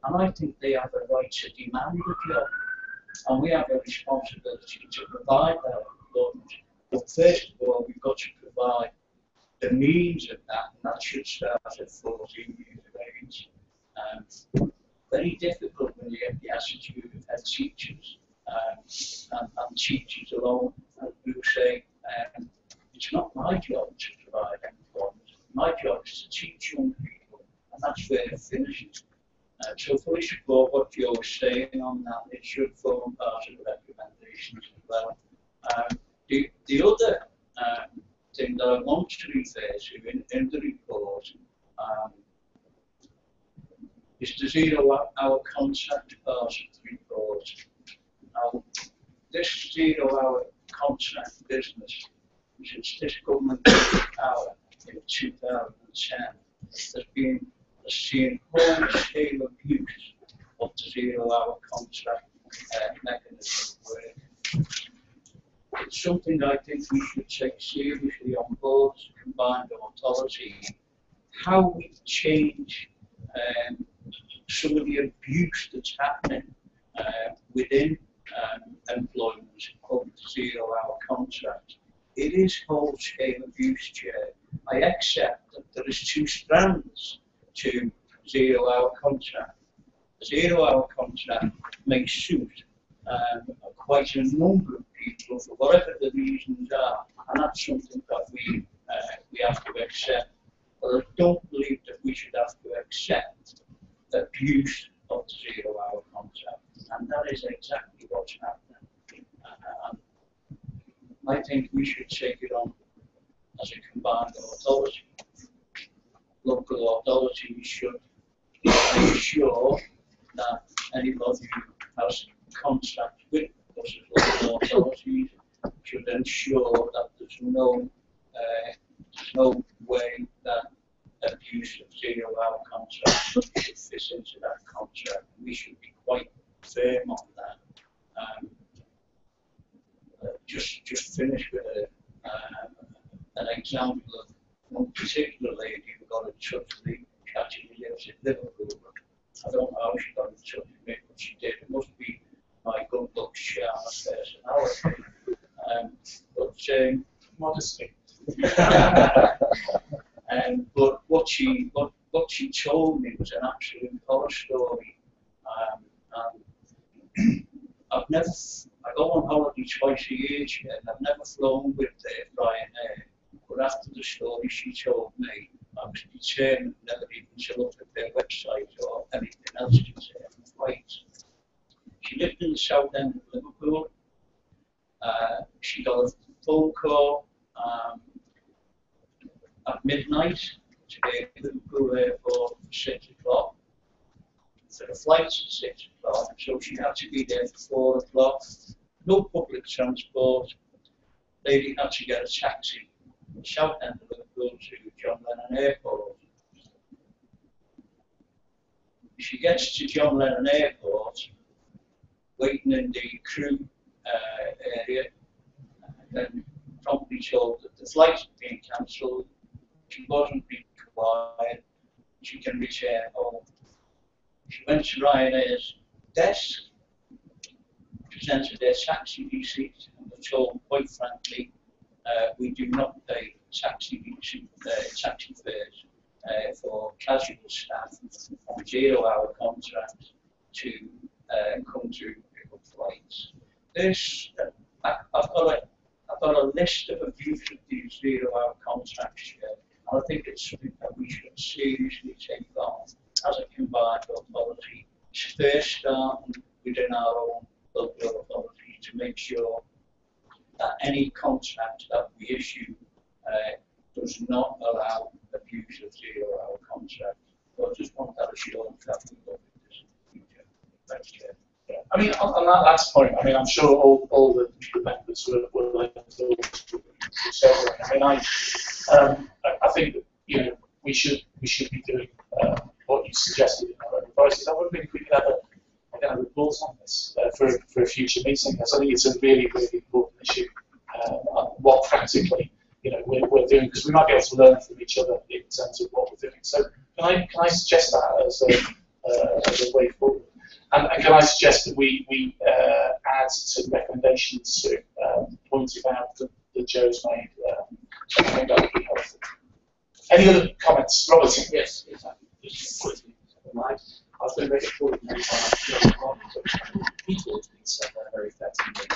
and I think they have a right to demand a job, and we have a responsibility to provide that employment. But first of all, we've got to provide the means of that, and that should start at 14 years of age. Very difficult when you get the attitude of head teachers and teachers alone who say, it's not my job to provide employment. My job is to teach young people, and that's where it finishes. So fully support what Joe was saying on that. It should form part of the recommendations as well. The other thing that I want to refer to in the report is the 0-hour contract part of the report. Now, this 0-hour contract business, since this government took power in 2010, has seen whole-scale abuse of the 0-hour contract mechanism of work. It's something I think we should take seriously on board, combined authority, how we change some of the abuse that's happening within employment of the 0-hour contract. It is whole-scale abuse, Chair. I accept that there is 2 strands to 0-hour contract. The 0-hour contract may suit quite a number of people for whatever the reasons are, and that's something that we have to accept. But I don't believe that we should have to accept the abuse of the 0-hour contract, and that is exactly what's happening. I think we should take it on as a combined authority. Local authorities should make sure that anybody who has contact with us as local authorities should ensure that there's no way that abuse of 0-hour contract should fit into that contract. We should be quite firm on that. Just finish with an example of one particular lady who got a touch of the catching lives in Liverpool, I don't know how she got in touch with me, but she did. It must be my good luck charm personality. Modesty. But what she told me was an absolute horror story. And I go on holiday twice a year, and I've never flown with Ryanair. But after the story she told me, I was determined never even to look at their website or anything else concerning flights. She lived in the south end of Liverpool. She got a phone call at midnight to be at Liverpool Airport for 6 o'clock. So the flight's at 6 o'clock, so she had to be there for 4 o'clock. No public transport. Lady had to get a taxi from the south end of Liverpool to John Lennon Airport. She gets to John Lennon Airport, waiting in the crew area, and then promptly told that the flight had been cancelled. She wasn't required. She can return home. She went to Ryanair's desk, presented their taxi receipt, and was told, quite frankly, we do not pay taxi fares for casual staff on a 0-hour contract to come to pick up flights. I've got a list of abuse of these 0-hour contracts here, and I think it's something that we should seriously take on as a combined authority, first starting within our own local authority to make sure that any contract that we issue does not allow abuse of 0-hour contracts. So I just want that assurance that we look at this in the future. Thanks, Chair. Yeah. I mean, on that last point, I mean, I'm sure all the members were like, I mean, I think that, you know, we should be doing what you suggested in our advice. I wonder if we could have a report on this for a future meeting. I think it's a really, really important issue. What practically, you know, we're doing, because we might be able to learn from each other in terms of what we're doing. So can I suggest that as a way forward? And can I suggest that we add to the recommendations to pointing out that Joe's made? I think that would be helpful. Any other comments, Robert? Yes, exactly. Just quickly, I was going to make a point on people have been said there very effectively,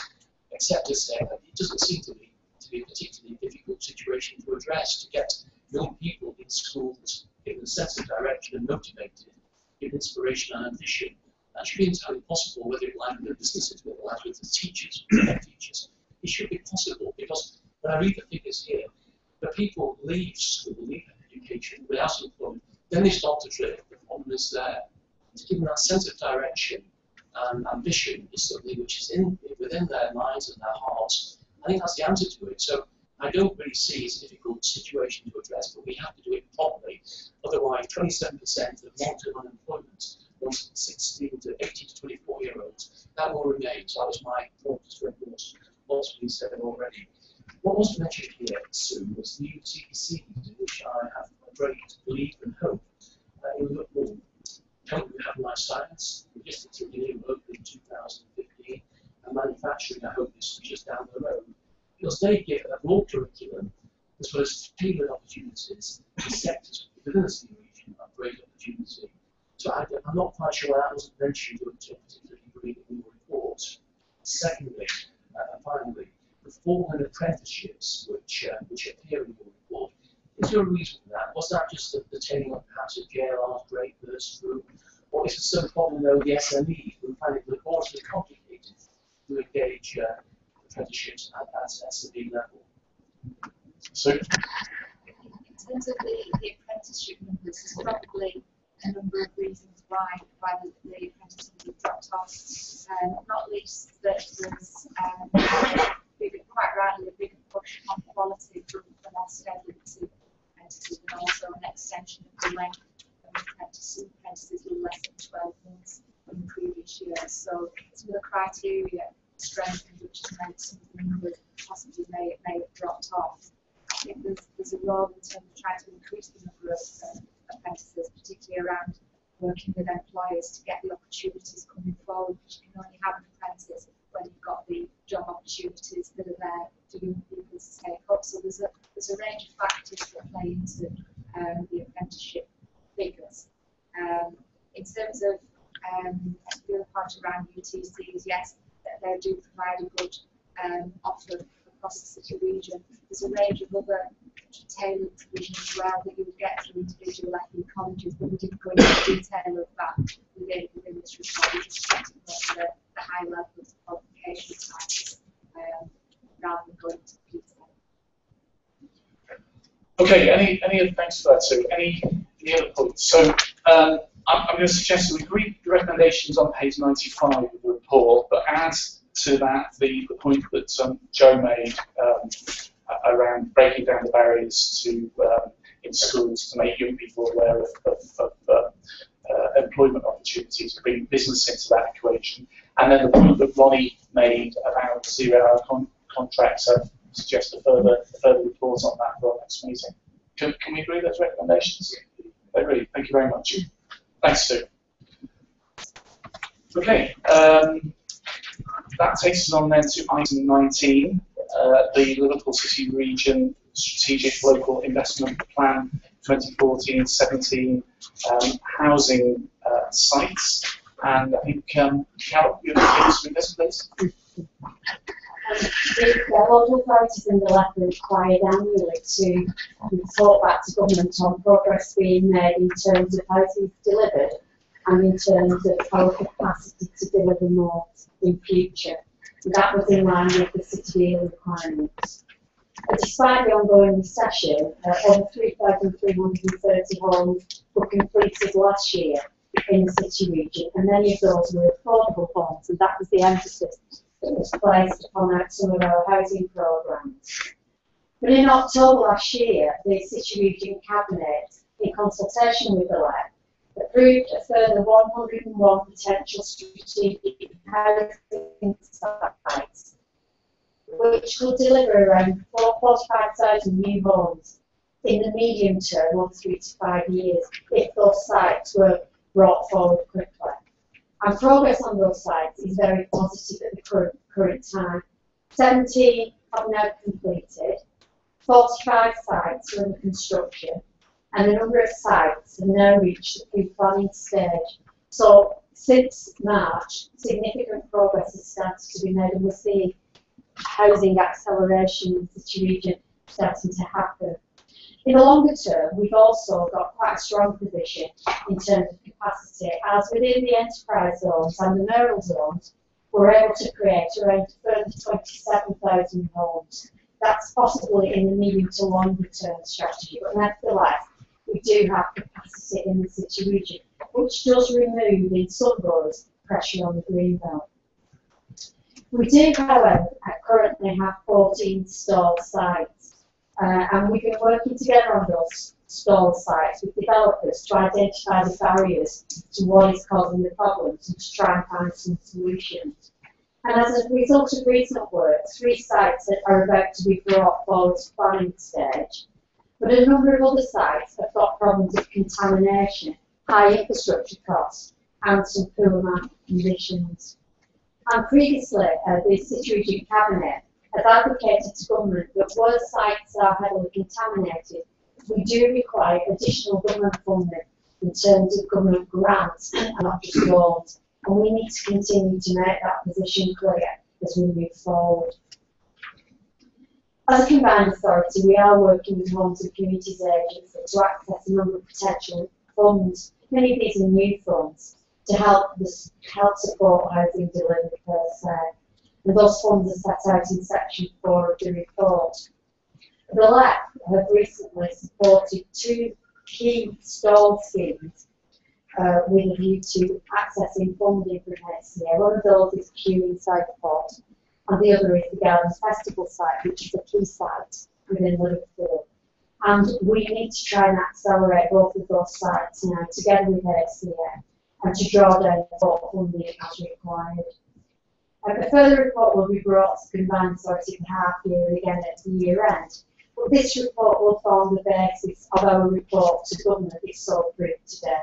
except to say that it doesn't seem to be a particularly difficult situation to address, to get young people in schools given a sense of direction and motivated, given inspiration and ambition. That should be entirely possible, whether it lies with the businesses, whether it lies with the teachers, teachers. It should be possible, because when I read the figures here, the people leave school, leave education without employment, then they start to drift. The problem is there. To give them that sense of direction and ambition is something which is within their minds and their hearts. I think that's the answer to it. So I don't really see it as a difficult situation to address, but we have to do it properly. Otherwise, 27% of long-term unemployment, those 16 to 18 to 24-year-olds, that will remain. So that was my point to reinforce what's been said already. What was mentioned here, Sue, was the UTC, which I have a great belief and hope in Liverpool. Don't we have life science? Logistics engineering opened in 2015, and manufacturing, I hope, is just down the road. Because they give a broad curriculum as well as tailored opportunities to sectors within the sea region of great opportunity. So I'm not quite sure that was mentioned to a particular degree in your report. Secondly, finally, the foreign apprenticeships which appear in your report, is there a reason for that? Was that just the taking up perhaps of JLR's great burst through? Or is it some problem though the SMEs who find it laboriously complicated to engage apprenticeships at SME level? So, in terms of the apprenticeship numbers, there's probably a number of reasons why the apprentices have dropped off. Not least that there's quite rightly a bigger push on quality from more steadily to apprentices, and also an extension of the length of apprentices with less than 12 months in previous years. So some of the criteria strengthened, which has meant some of the numbers possibly may have dropped off. I think there's a role in terms of trying to increase the number of apprentices, particularly around working with employers to get the opportunities coming forward. You can only have an apprentice when you've got the job opportunities that are there for young people to take up. So there's a range of factors that play into the apprenticeship figures. In terms of the other part around UTCs, yes, they do provide a good offer across the city region. There's a range of other tailored provision as well that you would get through individual FE colleges, but we didn't go into detail of that within this report. We just talked about the high level of qualification types rather than going into detail. Okay, any other thanks for that, Sue? Any other points? So I'm going to suggest that we read the recommendations on page 95 of the report, but add to that the point that Joe made around breaking down the barriers to in schools to make young people aware of employment opportunities, to bring business into that equation, and then the point that Ronnie made about 0-hour contracts. Suggest a further report on that for our next meeting. Can we agree with those recommendations? I agree. Thank you very much. Thanks, Sue. Okay. That takes us on then to item 19, the Liverpool City Region Strategic Local Investment Plan 2014-17 housing sites. And I think, Carol, you're going to take us through this, please. The local authorities in the letter required annually to report back to government on progress being made in terms of housing delivered and in terms of our capacity to deliver more in future. And that was in line with the city deal requirements. Despite the ongoing recession, over 3,330 homes were completed last year in the city region, and many of those were affordable homes, and that was the emphasis that was placed upon some of our housing programmes. But in October last year, the City Region Cabinet, in consultation with the LEP, approved a further 101 potential strategic housing sites, which will deliver around 45,000 new homes in the medium term, or 3 to 5 years, if those sites were brought forward quickly. And progress on those sites is very positive at the current time. 17 have now completed, 45 sites are under construction, and a number of sites have now reached the pre-planning stage. So since March, significant progress has started to be made, and we're seeing housing acceleration in the city region starting to happen. In the longer term, we've also got quite a strong position in terms of capacity, as within the enterprise zones and the mayoral zones, we're able to create around a further 27,000 homes. That's possibly in the medium to longer term strategy, but nevertheless, we do have capacity in the city region, which does remove, in some boroughs, pressure on the green belt. We do, however, currently have 14 stalled sites, and we've been working together on those stalled sites with developers to identify the barriers to what is causing the problems and to try and find some solutions. And as a result of recent work, 3 sites are about to be brought forward to planning stage, but a number of other sites have got problems of contamination, high infrastructure costs, and some poor market conditions. And previously, the City Region Cabinet has advocated to government that where sites are heavily contaminated, we do require additional government funding in terms of government grants and not just loans. And we need to continue to make that position clear as we move forward. As a combined authority, we are working with Homes and Communities Agency to access a number of potential funds, many of these are new funds, to help support housing delivery per se. And those funds are set out in section 4 of the report. The LEP have recently supported 2 key stall schemes with a view to accessing funding from HCA. One of those is Kew in Southport, and the other is the Gardens Festival site, which is a key site within Liverpool. And we need to try and accelerate both of those sites now, together with HCA, and to draw down support funding as required. A further report will be brought to the combined authority at the half year and again at the year end. But this report will form the basis of our report to government if so approved today.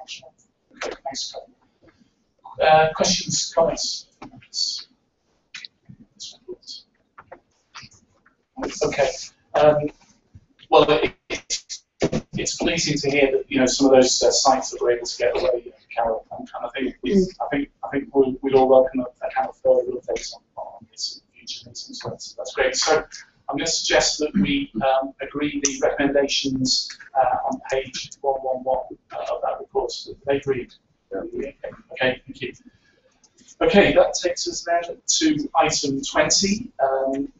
Okay, thanks. Questions, comments? Okay. Well, it's pleasing to hear that some of those sites that were able to get away, Carol, and I think we'd all welcome a kind of further updates on this in future meetings. So that's great. So I'm going to suggest that we agree the recommendations on page 111 of that report. They agreed. Okay, thank you. Okay, that takes us then to item 20,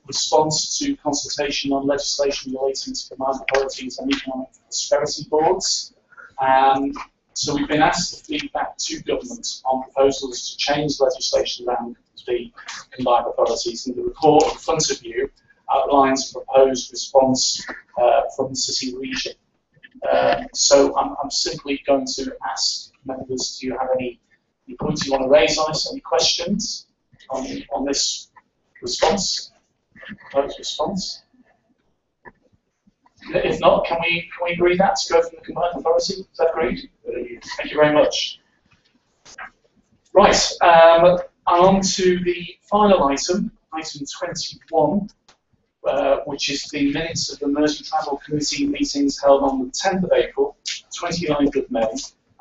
response to consultation on legislation relating to combined authorities and economic prosperity boards. So we've been asked to feed back to government on proposals to change legislation around the combined authorities, and the report in front of you outlines a proposed response from the city region. So I'm simply going to ask members, do you have any points you want to raise on this? Any questions on this response? Proposed response? If not, can we agree that to go from the combined authority? Is that agreed? Thank you very much. Right, and on to the final item, item 21, which is the minutes of the Mersey Travel Committee meetings held on the 10th of April, 29th of May,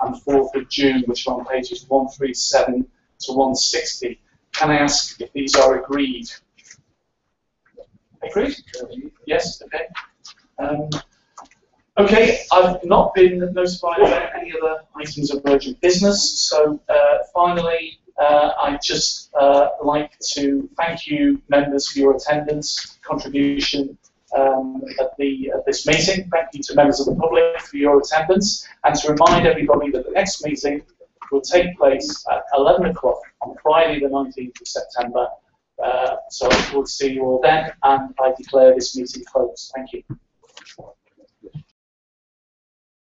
and 4th of June, which are on pages 137 to 160. Can I ask if these are agreed? Agreed? Yes, okay. Okay, I've not been notified about any other items of urgent business, so finally, I'd just like to thank you, members, for your attendance, contribution at this meeting. Thank you to members of the public for your attendance, and to remind everybody that the next meeting will take place at 11 o'clock on Friday the 19th of September. So I look forward to seeing you all then, and I declare this meeting closed. Thank you.